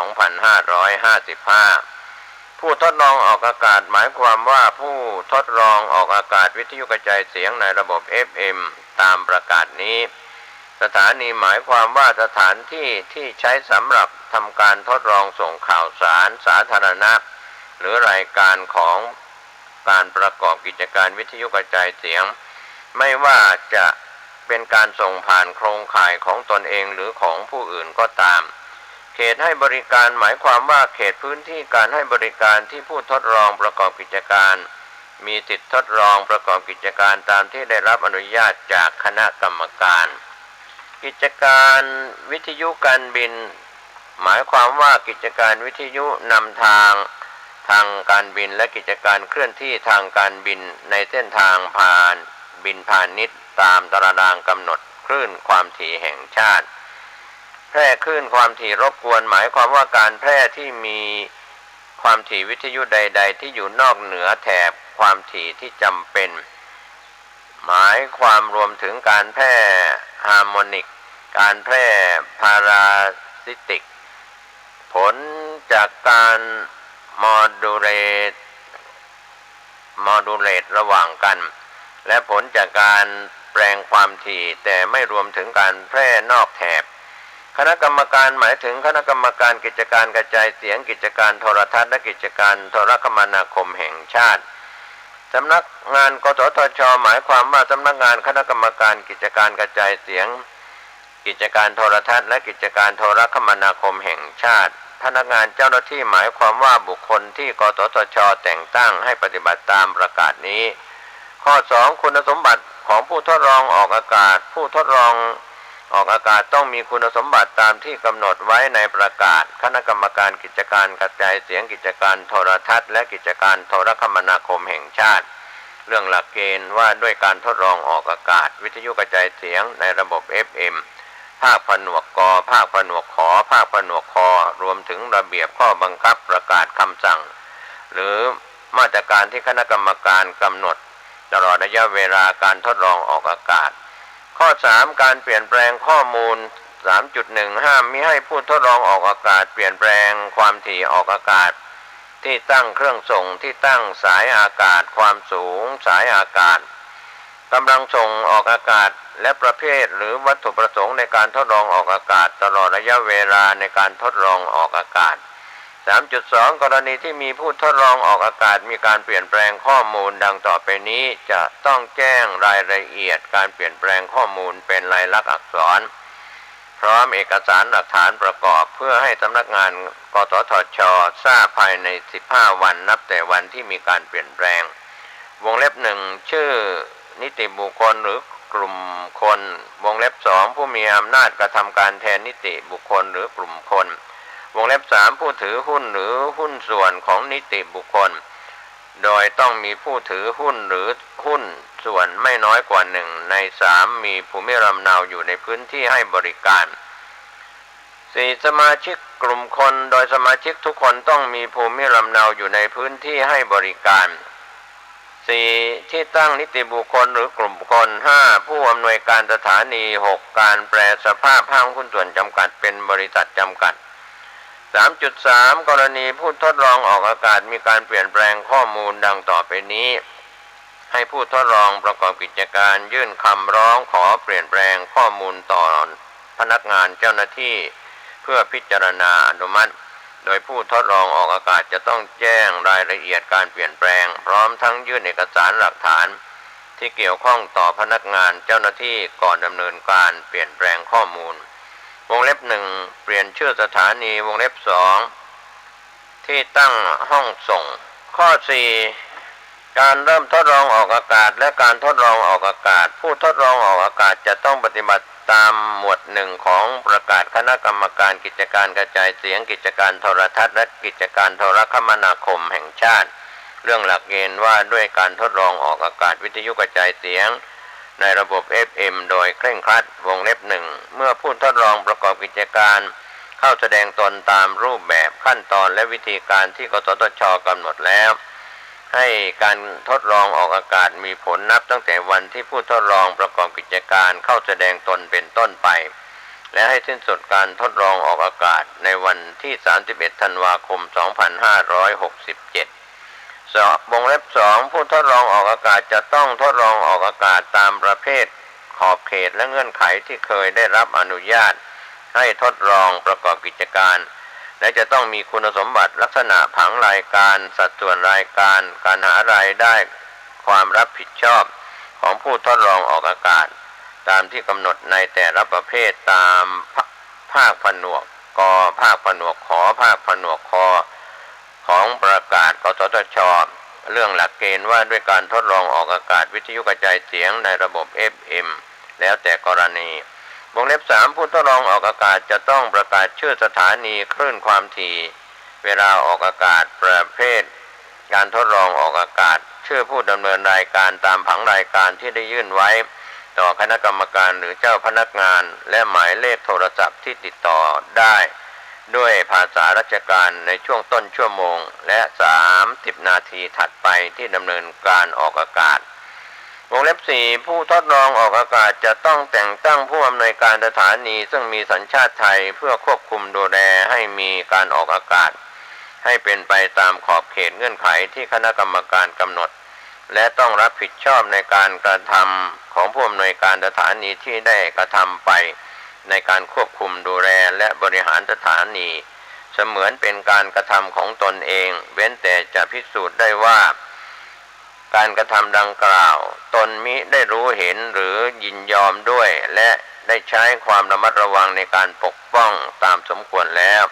ผู้ทดลองออกอากาศหมายความว่าผู้ทดลองออกอากาศวิทยุกระจายเสียงในระบบ FM ตามประกาศนี้สถานีหมายความว่าสถานที่ที่ใช้สำหรับทำการทดลองส่งข่าวสารสาธารณะหรือรายการของการประกอบกิจการวิทยุกระจายเสียงไม่ว่าจะ เป็นการส่งผ่านโครงข่ายของตนเองหรือของผู้อื่นก็ตามเขตให้บริการหมายความว่าเขตพื้นที่การให้บริการที่ผู้ทดลองประกอบกิจการมีสิทธิทดลองประกอบกิจการตามที่ได้รับอนุญาตจากคณะกรรมการกิจการวิทยุการบินหมายความว่ากิจการวิทยุนำทางการบินและกิจการเคลื่อนที่ทางการบินในเส้นทางบินพาณิชย์ตามตารางกำหนดคลื่นความถี่แห่งชาติแพร่คลื่นความถี่รบกวนหมายความว่าการแพร่ที่มีความถี่วิทยุใดๆที่อยู่นอกเหนือแถบความถี่ที่จำเป็นหมายความรวมถึงการแพร่ฮาร์โมนิกการแพร่พาราซิติกผลจากการมอดูเลตระหว่างกันและผลจากการแปลงความถี่แต่ไม่รวมถึงการแพร่นอกแถบคณะกรรมการหมายถึงคณะกรรมการกิจการกระจายเสียงกิจการโทรทัศน์และกิจการโทรคมนาคมแห่งชาติสำนักงานกสทช.หมายความว่าสำนักงานคณะกรรมการกิจการกระจายเสียงกิจการโทรทัศน์และกิจการโทรคมนาคมแห่งชาติพนักงานเจ้าหน้าที่หมายความว่าบุคคลที่กสทช.แต่งตั้งให้ปฏิบัติตามประกาศนี้ข้อ2คุณสมบัติของผู้ทดลองออกอากาศผู้ทดลองออกอากาศต้องมีคุณสมบัติตามที่กำหนดไว้ในประกาศคณะกรรมการกิจการกระจายเสียงกิจการโทรทัศน์และกิจการโทรคมนาคมแห่งชาติเรื่องหลักเกณฑ์ว่าด้วยการทดลองออกอากาศวิทยุกระจายเสียงในระบบ FM ภาคผนวกกภาคผนวกขภาคผนวกครวมถึงระเบียบข้อบังคับประกาศคำสั่งหรือมาตรการที่คณะกรรมการกำหนดตลอดระยะเวลาการทดลองออกอากาศข้อ3การเปลี่ยนแปลงข้อมูล 3.1 ห้ามมิให้ผู้ทดลองออกอากาศเปลี่ยนแปลงความถี่ออกอากาศที่ตั้งเครื่องส่งที่ตั้งสายอากาศความสูงสายอากาศกำลังส่งออกอากาศและประเภทหรือวัตถุประสงค์ในการทดลองออกอากาศตลอดระยะเวลาในการทดลองออกอากาศ 3.2 กรณีที่มีผู้ทดลองออกอากาศมีการเปลี่ยนแปลงข้อมูลดังต่อไปนี้จะต้องแจ้งรายละเอียดการเปลี่ยนแปลงข้อมูลเป็นลายลักษณ์อักษรพร้อมเอกสารหลักฐานประกอบเพื่อให้สำนักงานกสทช.ทราบภายใน15วันนับแต่วันที่มีการเปลี่ยนแปลงวงเล็บ1ชื่อนิติบุคคลหรือกลุ่มคนวงเล็บ2ผู้มีอำนาจกระทำการแทนนิติบุคคลหรือกลุ่มคนวงเล็บ3ผู้ถือหุ้นหรือหุ้นส่วนของนิติบุคคลโดยต้องมีผู้ถือหุ้นหรือหุ้นส่วนไม่น้อยกว่า1ใน3มีภูมิลำเนาอยู่ในพื้นที่ให้บริการ4สมาชิกกลุ่มคนโดยสมาชิกทุกคนต้องมีภูมิลำเนาอยู่ในพื้นที่ให้บริการ4ที่ตั้งนิติบุคคลหรือกลุ่มคน5ผู้อำนวยการสถานี6การแปลสภาพห้างหุ้นส่วนจำกัดเป็นบริษัทจำกัด 3.3 กรณีผู้ทดลองออกอากาศมีการเปลี่ยนแปลงข้อมูลดังต่อไปนี้ให้ผู้ทดลองประกอบกิจการยื่นคำร้องขอเปลี่ยนแปลงข้อมูลต่อพนักงานเจ้าหน้าที่เพื่อพิจารณาอนุมัติโดยผู้ทดลองออกอากาศจะต้องแจ้งรายละเอียดการเปลี่ยนแปลงพร้อมทั้งยื่นเอกสารหลักฐานที่เกี่ยวข้องต่อพนักงานเจ้าหน้าที่ก่อนดำเนินการเปลี่ยนแปลงข้อมูลวงเล็บ1เปลี่ยนชื่อสถานีวงเล็บ2ที่ตั้งห้องส่งข้อ4การเริ่มทดลองออกอากาศและการทดลองออกอากาศผู้ทดลองออกอากาศจะต้องปฏิบัติตามหมวด1ของประกาศคณะกรรมการกิจการกระจายเสียงกิจการโทรทัศน์และกิจการโทรคมนาคมแห่งชาติเรื่องหลักเกณฑ์ว่าด้วยการทดลองออกอากาศวิทยุกระจายเสียงในระบบ FM โดยเคร่งครัดวงเล็บ1เมื่อผู้ทดลองประกอบกิจการเข้าแสดงตนตามรูปแบบขั้นตอนและวิธีการที่กสทช.กำหนดแล้วให้การทดลองออกอากาศมีผลนับตั้งแต่วันที่ผู้ทดลองประกอบกิจการเข้าแสดงตนเป็นต้นไปและให้สิ้นสุดการทดลองออกอากาศในวันที่31ธันวาคม2567วงเล็บ2ผู้ทดลองออกอากาศจะต้องทดลองออกอากาศตามประเภทขอบเขตและเงื่อนไขที่เคยได้รับอนุญาตให้ทดลองประกอบกิจการและจะต้องมีคุณสมบัติลักษณะผังรายการสัดส่วนรายการการหารายได้ความรับผิดชอบของผู้ทดลองออกอากาศ ตามที่กำหนดในแต่ละประเภทตามภาคผนวกกภาคผนวกขอภาคผนวกคของประกาศกสทช.เรื่องหลักเกณฑ์ว่าด้วยการทดลองออกอากาศวิทยุกระจายเสียงในระบบ FM แล้วแต่กรณีวงเล็บ 3 ผู้ทดลองออกอากาศจะต้องประกาศชื่อสถานีคลื่นความถี่เวลาออกอากาศประเภทการทดลองออกอากาศชื่อผู้ดำเนินรายการตามผังรายการที่ได้ยื่นไว้ต่อคณะกรรมการหรือเจ้าพนักงานและหมายเลขโทรศัพท์ที่ติดต่อได้ด้วยภาษาราชการในช่วงต้นชั่วโมงและ30นาทีถัดไปที่ดำเนินการออกอากาศวงเล็บ 4 ผู้ทดลองออกอากาศจะต้องแต่งตั้งผู้อำนวยการสถานีซึ่งมีสัญชาติไทยเพื่อควบคุมดูแลให้มีการออกอากาศให้เป็นไปตามขอบเขตเงื่อนไขที่คณะกรรมการกำหนดและต้องรับผิดชอบในการกระทำของผู้อำนวยการสถานีที่ได้กระทำไปในการควบคุมดูแลและบริหารสถานีเสมือนเป็นการกระทำของตนเองเว้นแต่จะพิสูจน์ได้ว่าการกระทำดังกล่าวตนมิได้รู้เห็นหรือยินยอมด้วยและได้ใช้ความระมัดระวังในการปกป้องตามสมควรแล้ว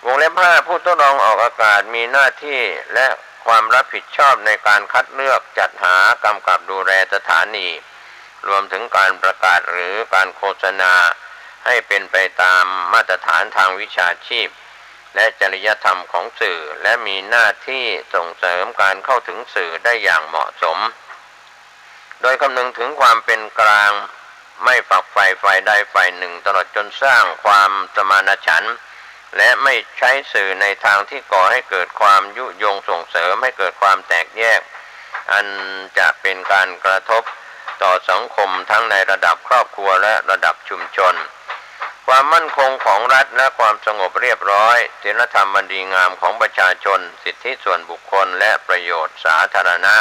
วงเล็บ 5 ผู้ทดลองออกอากาศมีหน้าที่และความรับผิดชอบในการคัดเลือกจัดหากำกับดูแลสถานีรวมถึงการประกาศหรือการโฆษณาให้เป็นไปตามมาตรฐานทางวิชาชีพและจริยธรรมของสื่อและมีหน้าที่ส่งเสริมการเข้าถึงสื่อได้อย่างเหมาะสมโดยคำนึงถึงความเป็นกลางไม่ฝักใฝ่ฝ่ายใดฝ่ายหนึ่งตลอดจนสร้างความสมานฉันท์และไม่ใช้สื่อในทางที่ก่อให้เกิดความยุยงส่งเสริมให้เกิดความแตกแยกอันจะเป็นการกระทบต่อสังคมทั้งในระดับครอบครัวและระดับชุมชนความมั่นคงของรัฐและความสงบเรียบร้อยศีลธรรมอันดีงามของประชาชนสิทธิส่วนบุคคลและประโยชน์สาธารณะ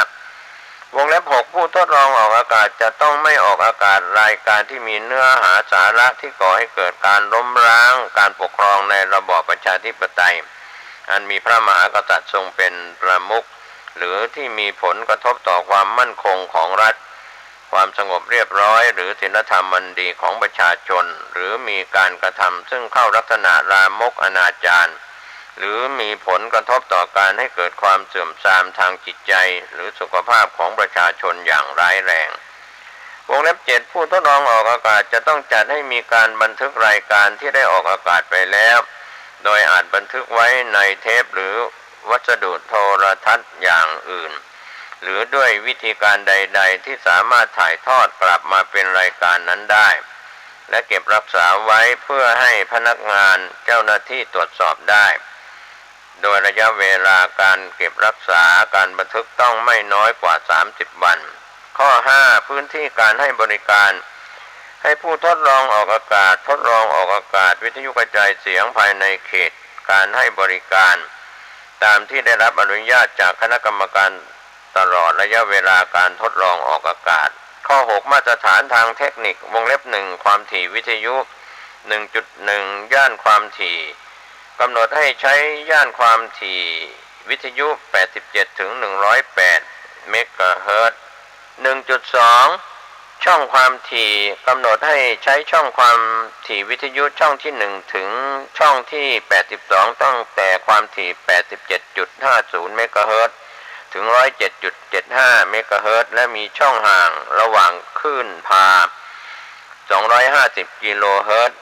วงเล็บ 6 ผู้ทดลองออกอากาศจะต้องไม่ออกอากาศรายการที่มีเนื้อหาสาระที่ก่อให้เกิดการล้มล้างการปกครองในระบอบประชาธิปไตยอันมีพระมหากษัตริย์ทรงเป็นประมุขหรือที่มีผลกระทบต่อความมั่นคงของรัฐความสงบเรียบร้อยหรือศีลธรรมอันดีของประชาชนหรือมีการกระทำซึ่งเข้าลักษณะลามกอนาจารหรือมีผลกระทบต่อการให้เกิดความเสื่อมทรามทางจิตใจหรือสุขภาพของประชาชนอย่างร้ายแรงวงเล็บ 7 ผู้ทดลองออกอากาศจะต้องจัดให้มีการบันทึกรายการที่ได้ออกอากาศไปแล้วโดยอาจบันทึกไว้ในเทปหรือวัสดุโทรทัศน์อย่างอื่นหรือด้วยวิธีการใดๆที่สามารถถ่ายทอดกลับมาเป็นรายการนั้นได้และเก็บรักษาไว้เพื่อให้พนักงานเจ้าหน้าที่ตรวจสอบได้โดยระยะเวลาการเก็บรักษาการบันทึกต้องไม่น้อยกว่า30วันข้อ 5 พื้นที่การให้บริการให้ผู้ทดลองออกอากาศทดลองออกอากาศวิทยุกระจายเสียงภายในเขตการให้บริการตามที่ได้รับอนุญาตจากคณะกรรมการตลอดระยะเวลาการทดลองออกอากาศข้อ 6 มาตรฐานทางเทคนิควงเล็บ 1 ความถี่วิทยุ 1.1 ย่านความถี่กำหนดให้ใช้ย่านความถี่วิทยุ87ถึง108เมกะเฮิรตซ์ 1.2 ช่องความถี่กำหนดให้ใช้ช่องความถี่วิทยุช่องที่1ถึงช่องที่82ตั้งแต่ความถี่87.50เมกะเฮิรตซ์ถึง107.75เมกะเฮิรตซ์และมีช่องห่างระหว่างคลื่นพา250กิโลเฮิรตซ์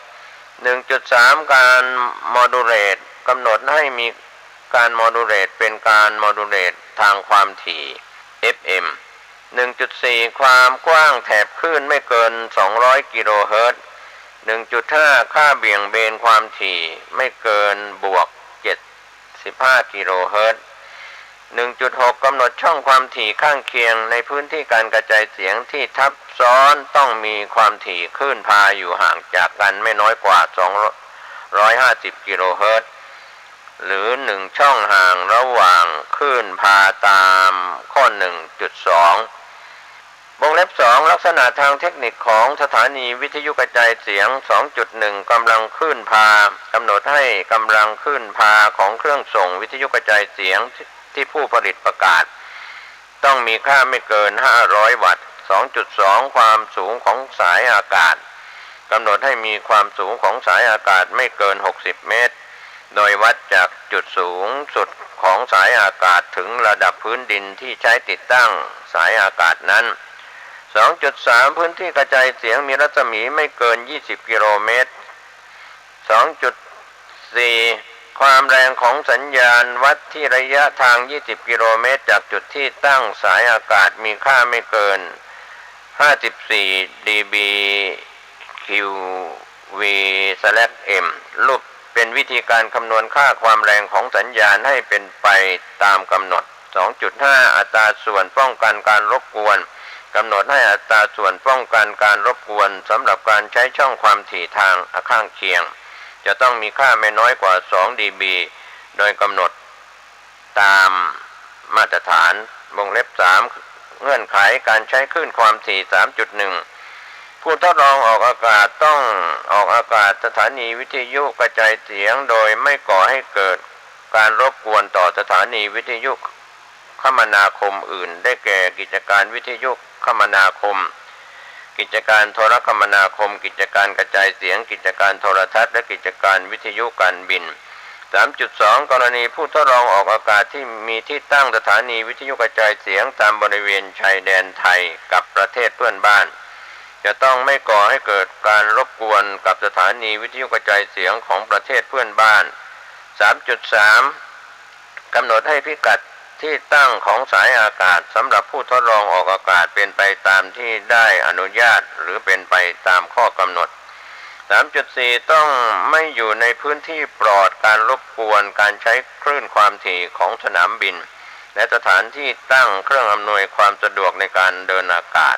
1.3 การโมดูเลตกำหนดให้มีการโมดูเลตเป็นการโมดูเลตทางความถี่ FM 1.4 ความกว้างแถบคลื่นไม่เกิน200กิโลเฮิรตซ์ 1.5 ค่าเบี่ยงเบนความถี่ไม่เกินบวก75กิโลเฮิรตซ์ 1.6 กำหนดช่องความถี่ข้างเคียงในพื้นที่การกระจายเสียงที่ทับซ้อนต้องมีความถี่คลื่นพาอยู่ห่างจากกันไม่น้อยกว่า250กิโลเฮิรตซ์หรือ1ช่องห่างระหว่างคลื่นพาตามข้อ 1.2 วงเล็บ 2 ลักษณะทางเทคนิคของสถานีวิทยุกระจายเสียง 2.1 กำลังคลื่นพากำหนดให้กำลังคลื่นพาของเครื่องส่งวิทยุกระจายเสียงที่ผู้ผลิตประกาศต้องมีค่าไม่เกิน500วัตต์ 2.2 ความสูงของสายอากาศกำหนดให้มีความสูงของสายอากาศไม่เกิน60เมตรโดยวัดจากจุดสูงสุดของสายอากาศถึงระดับพื้นดินที่ใช้ติดตั้งสายอากาศนั้น 2.3 พื้นที่กระจายเสียงมีรัศมีไม่เกิน20กิโลเมตร 2.4 ความแรงของสัญญาณวัดที่ระยะทาง20กิโลเมตรจากจุดที่ตั้งสายอากาศมีค่าไม่เกิน54 dB QV/m รูปเป็นวิธีการคำนวณค่าความแรงของสัญญาณให้เป็นไปตามกำหนด 2.5 อัตราส่วนป้องกันการรบกวนกำหนดให้อัตราส่วนป้องกันการรบกวนสำหรับการใช้ช่องความถี่ทางข้างเคียงจะต้องมีค่าไม่น้อยกว่า2 dB โดยกำหนดตามมาตรฐานวงเล็บ3เงื่อนไขการใช้คลื่นความถี่ 3.1 ผู้ทดลองออกอากาศต้องออกอากาศสถานีวิทยุกระจายเสียงโดยไม่ก่อให้เกิดการรบกวนต่อสถานีวิทยุคมนาคมอื่นได้แก่กิจการวิทยุคมนาคมกิจการโทรคมนาคมกิจการกระจายเสียงกิจการโทรทัศน์และกิจการวิทยุการบิน 3.2 กรณีผู้ทดลองออกอากาศที่มีที่ตั้งสถานีวิทยุกระจายเสียงตามบริเวณชายแดนไทยกับประเทศเพื่อนบ้านจะต้องไม่ก่อให้เกิดการรบกวนกับสถานีวิทยุกระจายเสียงของประเทศเพื่อนบ้าน 3.3 กำหนดให้พิกัดที่ตั้งของสายอากาศสำหรับผู้ทดลองออกอากาศเป็นไปตามที่ได้อนุญาตหรือเป็นไปตามข้อกำหนด 3.4 ต้องไม่อยู่ในพื้นที่ปลอดการรบกวนการใช้คลื่นความถี่ของสนามบินและสถานที่ตั้งเครื่องอำนวยความสะดวกในการเดินอากาศ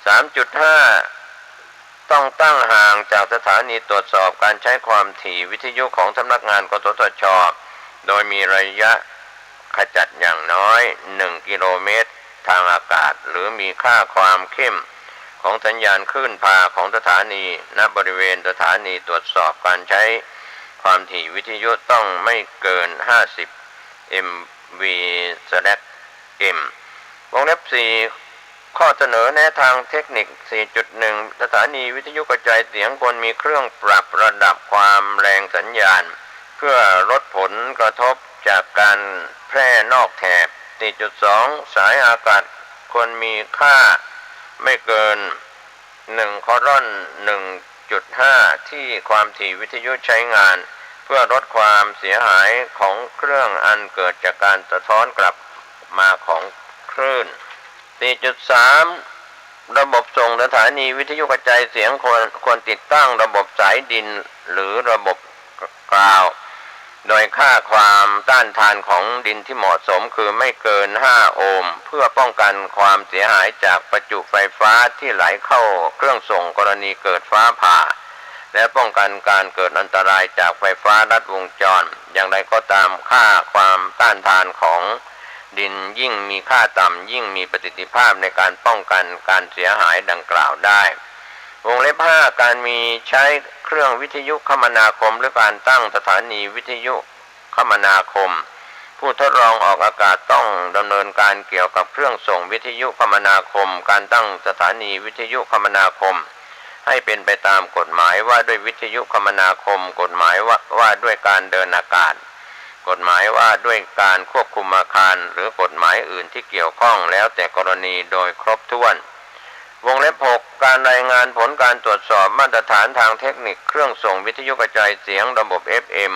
3.5 ต้องตั้งห่างจากสถานีตรวจสอบการใช้ความถี่วิทยุของสำนักงานกสทช.โดยมีระยะขจัดอย่างน้อย1กิโลเมตรทางอากาศหรือมีค่าความเข้มของสัญญาณคลื่นพาของสถานีณบริเวณสถานีตรวจสอบการใช้ความถี่วิทยุต้องไม่เกิน50 mV/m วงเล็บ4ข้อเสนอแนะทางเทคนิค 4.1 สถานีวิทยุกระจายเสียงควรมีเครื่องปรับระดับความแรงสัญญาณเพื่อลดผลกระทบจากการแพร่นอกแถบ 4.2 สายอากาศควรมีค่าไม่เกิน1:1.5 ที่ความถี่วิทยุใช้งานเพื่อลดความเสียหายของเครื่องอันเกิดจากการสะท้อนกลับมาของคลื่น 4.3 ระบบส่งสถานีวิทยุกระจายเสียงควรติดตั้งระบบสายดินหรือระบบกราวโดยค่าความต้านทานของดินที่เหมาะสมคือไม่เกิน5โอห์มเพื่อป้องกันความเสียหายจากประจุไฟฟ้าที่ไหลเข้าเครื่องส่งกรณีเกิดฟ้าผ่าและป้องกันการเกิดอันตรายจากไฟฟ้าลัดวงจรอย่างไรก็ตามค่าความต้านทานของดินยิ่งมีค่าต่ำยิ่งมีประสิทธิภาพในการป้องกันการเสียหายดังกล่าวได้วงเล็บ5การมีใช้เครื่องวิทยุคมนาคมหรือการตั้งสถานีวิทยุคมนาคมผู้ทดลองออกอากาศต้องดำเนินการเกี่ยวกับเครื่องส่งวิทยุคมนาคมการตั้งสถานีวิทยุคมนาคมให้เป็นไปตามกฎหมายว่าด้วยวิทยุคมนาคมกฎหมายว่าด้วยการเดินอากาศกฎหมายว่าด้วยการควบคุมอาคารหรือกฎหมายอื่นที่เกี่ยวข้องแล้วแต่กรณีโดยครบถ้วนวงเล็บ6การรายงานผลการตรวจสอบมาตรฐานทางเทคนิคเครื่องส่งวิทยุกระจายเสียงระบบ FM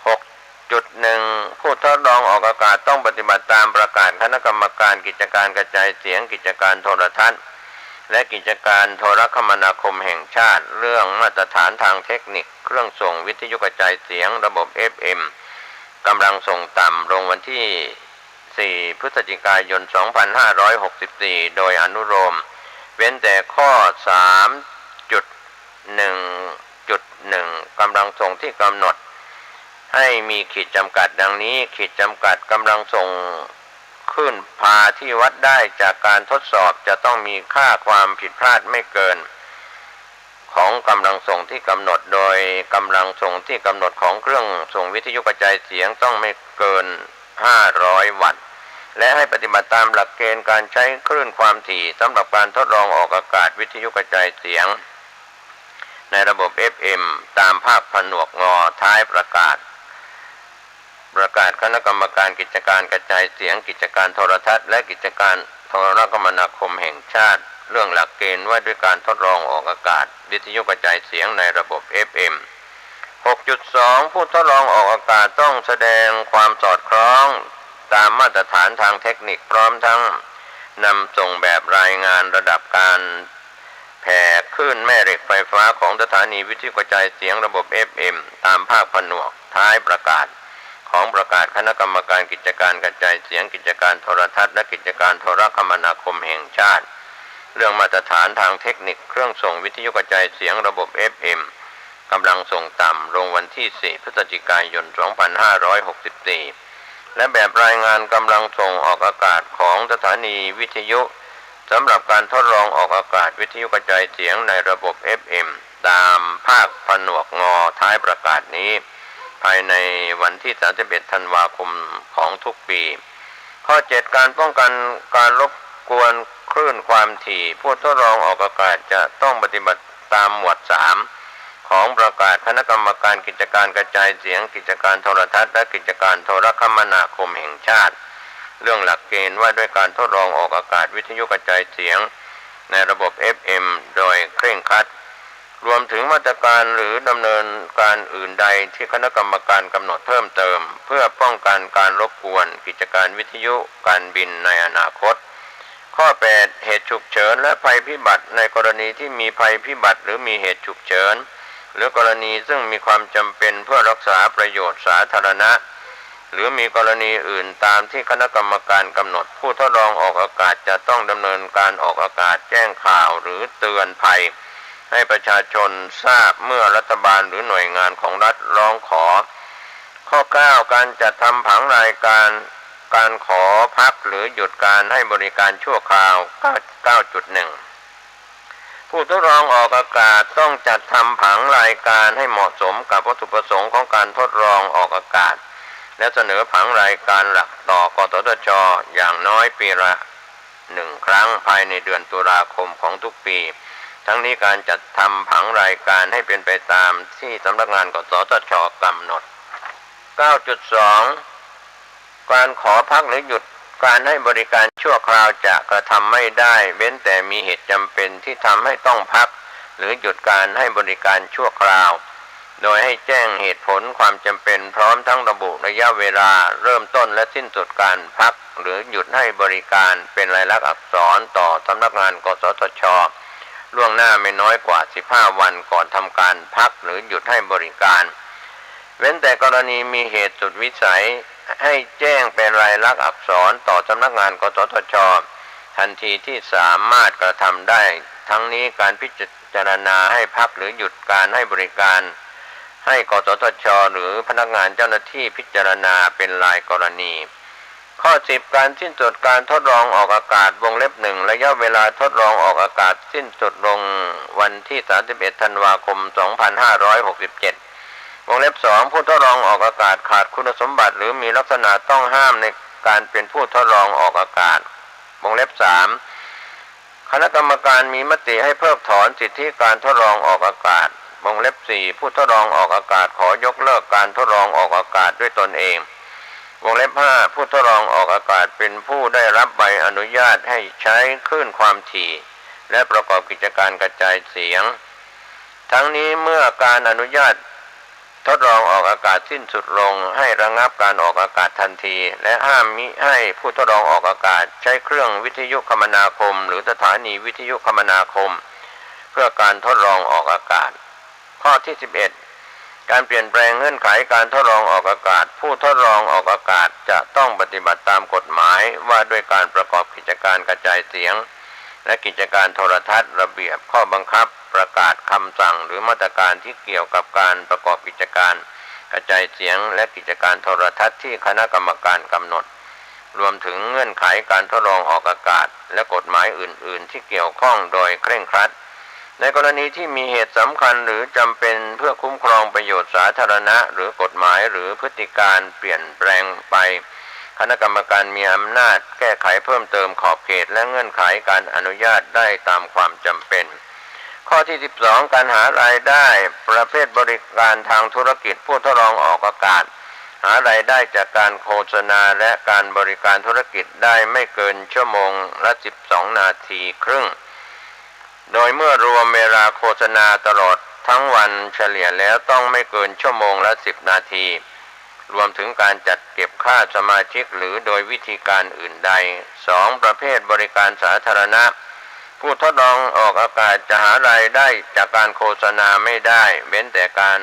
6.1 ผู้ทดลองออกอากาศต้องปฏิบัติตามประกาศคณะกรรมการกิจการกระจายเสียงกิจการโทรทัศน์และกิจการโทรคมนาคมแห่งชาติเรื่องมาตรฐานทางเทคนิคเครื่องส่งวิทยุกระจายเสียงระบบ FM กำลังส่งต่ำลงวันที่ 4 พฤศจิกายน 2564 โดยอนุโลมเว้นแต่ข้อ 3.1.1 กำลังส่งที่กำหนดให้มีขีดจำกัดดังนี้ขีดจำกัดกำลังส่งคลื่นพาที่วัดได้จากการทดสอบจะต้องมีค่าความผิดพลาดไม่เกินของกำลังส่งที่กำหนดโดยกำลังส่งที่กำหนดของเครื่องส่งวิทยุกระจายเสียงต้องไม่เกิน500 วัตต์ และให้ปฏิบัติตามหลักเกณฑ์การใช้คลื่นความถี่สำหรับการทดลองออกอากาศวิทยุกระจายเสียงในระบบ FM ตามภาคผนวกงอท้ายประกาศคณะกรรมการกิจการกระจายเสียงกิจการโทรทัศน์และกิจการโทรคมนาคมแห่งชาติเรื่องหลักเกณฑ์ว่าด้วยการทดลองออกอากาศวิทยุกระจายเสียงในระบบ FM 6.2 ผู้ทดลองออกอากาศต้องแสดงความสอดคล้องตามมาตรฐานทางเทคนิคพร้อมทั้งนำส่งแบบรายงานระดับการแผ่คลื่นแม่เหล็กไฟฟ้าของสถานีวิทยุกระจายเสียงระบบ FM ตามภาคผนวกท้ายประกาศของประกาศคณะกรรมการกิจการกระจายเสียงกิจการโทรทัศน์และกิจการโทรคมนาคมแห่งชาติเรื่องมาตรฐานทางเทคนิคเครื่องส่งวิทยุกระจายเสียงระบบ FM กำลังส่งต่ำลงวันที่ 4 พฤศจิกายน 2564 และแบบรายงานกำลังส่งออกอากาศของสถานีวิทยุสำหรับการทดลองออกอากาศวิทยุกระจายเสียงในระบบ FM ตามภาคผนวกงอท้ายประกาศนี้ภายในวันที่ 31 ธันวาคมของทุกปี ข้อ 7 การป้องกันการรบกวนคลื่นความถี่ผู้ทดลองออกอากาศจะต้องปฏิบัติตามหมวด 3 ของประกาศคณะกรรมการกิจการกระจายเสียงกิจการโทรทัศน์และกิจการโทรคมนาคมแห่งชาติเรื่องหลักเกณฑ์ว่าด้วยการทดลองออกอากาศวิทยุกระจายเสียงในระบบ FM โดยเคร่งครัดรวมถึงมาตรการหรือดำเนินการอื่นใดที่คณะกรรมการกำหนดเพิ่มเติมเพื่อป้องกันการรบกวนกิจการวิทยุการบินในอนาคตข้อ 8 เหตุฉุกเฉินและภัยพิบัติในกรณีที่มีภัยพิบัติหรือมีเหตุฉุกเฉินหรือกรณีซึ่งมีความจำเป็นเพื่อรักษาประโยชน์สาธารณะหรือมีกรณีอื่นตามที่คณะกรรมการกำหนดผู้ทดลองออกอากาศจะต้องดำเนินการออกอากาศแจ้งข่าวหรือเตือนภัยให้ประชาชนทราบเมื่อรัฐบาลหรือหน่วยงานของรัฐร้องขอข้อ 9 การจัดทำผังรายการขอพักหรือหยุดการให้บริการชั่วคราว 9.1 ผู้ทดลองออกอากาศต้องจัดทำผังรายการให้เหมาะสมกับวัตถุประสงค์ของการทดลองออกอากาศและเสนอผังรายการหลักต่อกสทช.อย่างน้อยปีละ1 ครั้งภายในเดือนตุลาคมของทุกปีทั้งนี้การจัดทำผังรายการให้เป็นไปตามที่สำนักงานกสทช.กำหนด 9.2 การขอพักหรือหยุดการให้บริการชั่วคราวจะกระทำไม่ได้เว้นแต่มีเหตุจำเป็นที่ทำให้ต้องพักหรือหยุดการให้บริการชั่วคราวโดยให้แจ้งเหตุผลความจำเป็นพร้อมทั้งระบุระยะเวลาเริ่มต้นและสิ้นสุดการพักหรือหยุดให้บริการเป็นลายลักษณ์อักษรต่อสำนักงานกสทช.ล่วงหน้าไม่น้อยกว่า 15 วันก่อนทำการพักหรือหยุดให้บริการเว้นแต่กรณีมีเหตุสุดวิสัยให้แจ้งเป็นลายลักษณ์อักษรต่อสำนักงานกสทช.ทันทีที่สามารถกระทำได้ทั้งนี้การพิจารณาให้พักหรือหยุดการให้บริการให้กสทช.หรือพนักงานเจ้าหน้าที่พิจารณาเป็นรายกรณีข้อ 10 การสิ้นสุดการทดลองออกอากาศวงเล็บ 1ระยะเวลาทดลองออกอากาศสิ้นสุดลงวันที่ 31 ธันวาคม 2567วงเล็บ 2ผู้ทดลองออกอากาศขาดคุณสมบัติหรือมีลักษณะต้องห้ามในการเป็นผู้ทดลองออกอากาศวงเล็บ 3คณะกรรมการมีมติให้เพิกถอนสิทธิการทดลองออกอากาศวงเล็บ 4ผู้ทดลองออกอากาศขอยกเลิกการทดลองออกอากาศด้วยตนเองวงเล็บ 5ผู้ทดลองออกอากาศเป็นผู้ได้รับใบอนุญาตให้ใช้คลื่นความถี่และประกอบกิจการกระจายเสียงทั้งนี้เมื่อการอนุญาตทดลองออกอากาศสิ้นสุดลงให้ระงับการออกอากาศทันทีและห้ามมิให้ผู้ทดลองออกอากาศใช้เครื่องวิทยุคมนาคมหรือสถานีวิทยุคมนาคมเพื่อการทดลองออกอากาศข้อที่ 11การเปลี่ยนแปลงเงื่อนไขการทดลองออกอากาศผู้ทดลองออกอากาศจะต้องปฏิบัติตามกฎหมายว่าด้วยการประกอบกิจการกระจายเสียงและกิจการโทรทัศน์ระเบียบข้อบังคับประกาศคำสั่งหรือมาตรการที่เกี่ยวกับการประกอบกิจการกระจายเสียงและกิจการโทรทัศน์ที่คณะกรรมการกำหนดรวมถึงเงื่อนไขการทดลองออกอากาศและกฎหมายอื่นๆที่เกี่ยวข้องโดยเคร่งครัดในกรณีที่มีเหตุสำคัญหรือจำเป็นเพื่อคุ้มครองประโยชน์สาธารณะหรือกฎหมายหรือพฤติการเปลี่ยนแปลงไป คณะกรรมการมีอำนาจแก้ไขเพิ่มเติมขอบเขตและเงื่อนไขการอนุญาตได้ตามความจำเป็นข้อที่12การหารายได้ประเภทบริการทางธุรกิจผู้ทดลองออกอากาศหารายได้จากการโฆษณาและการบริการธุรกิจได้ไม่เกินชั่วโมงละ12 นาทีครึ่งโดยเมื่อรวมเวลาโฆษณาตลอดทั้งวันเฉลี่ยแล้วต้องไม่เกินชั่วโมงละ10 นาทีรวมถึงการจัดเก็บค่าสมาชิกหรือโดยวิธีการอื่นใด2ประเภทบริการสาธารณะผู้ทดลองออกอากาศจะหารายได้จากการโฆษณาไม่ได้เว้นแต่การ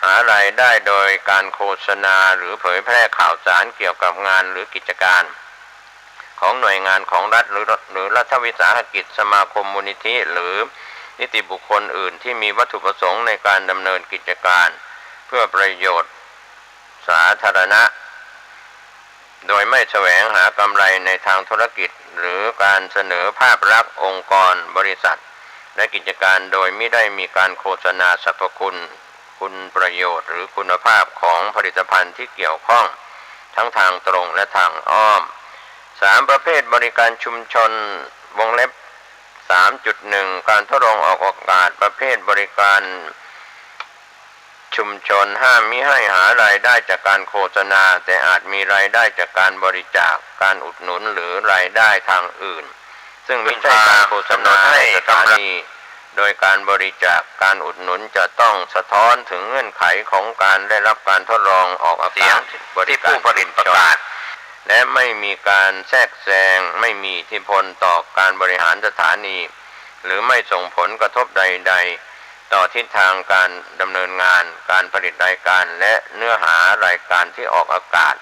หารายได้โดยการโฆษณาหรือเผยแพร่ข่าวสารเกี่ยวกับงานหรือกิจการของหน่วยงานของรัฐหรือรัฐวิสาหกิจสมาคมมูลนิธิหรือนิติบุคคลอื่นที่มีวัตถุประสงค์ในการดำเนินกิจการเพื่อประโยชน์สาธารณะโดยไม่แสวงหากำไรในทางธุรกิจหรือการเสนอภาพลักษณ์องค์กรบริษัทและกิจการโดยไม่ได้มีการโฆษณาสรรพคุณคุณประโยชน์หรือคุณภาพของผลิตภัณฑ์ที่เกี่ยวข้องทั้งทางตรงและทางอ้อม3ประเภทบริการชุมชนวงเล็บ 3.1 การทดลองออกอากาศประเภทบริการชุมชนห้ามมิให้หารายได้จากการโฆษณาแต่อาจมีรายได้จากการบริจาคการอุดหนุนหรือรายได้ทางอื่นซึ่งไม่ใช่การโฆษณาให้สถานีโดยการบริจาคการอุดหนุนจะต้องสะท้อนถึงเงื่อนไขของการได้รับการทดลองออกอากาศที่ผู้ผลิตประกาศและไม่มีการแทรกแซงไม่มีอิทธิพลต่อการบริหารสถานีหรือไม่ส่งผลกระทบใดๆต่อทิศทางการดำเนินงานการผลิตรายการและเนื้อหารายการที่ออกอากาศ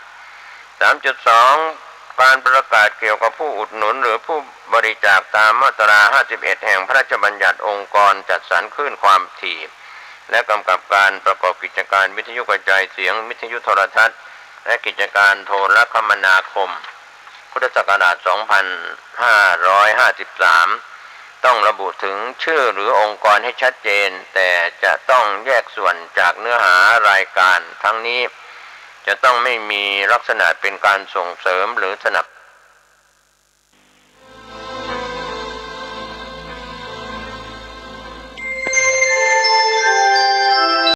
3.2 การประกาศเกี่ยวกับผู้อุดหนุนหรือผู้บริจาคตามมาตรา 51 แห่งพระราชบัญญัติองค์กรจัดสรรคลื่นความถี่และกำกับการประกอบกิจการวิทยุกระจายเสียงวิทยุโทรทัศน์และกิจการโทรคมนาคมพุทธศักราช 2553 ต้องระบุถึงชื่อหรือองค์กรให้ชัดเจนแต่จะต้องแยกส่วนจากเนื้อหารายการทั้งนี้จะต้องไม่มีลักษณะเป็นการส่งเสริมหรือสนับสนุน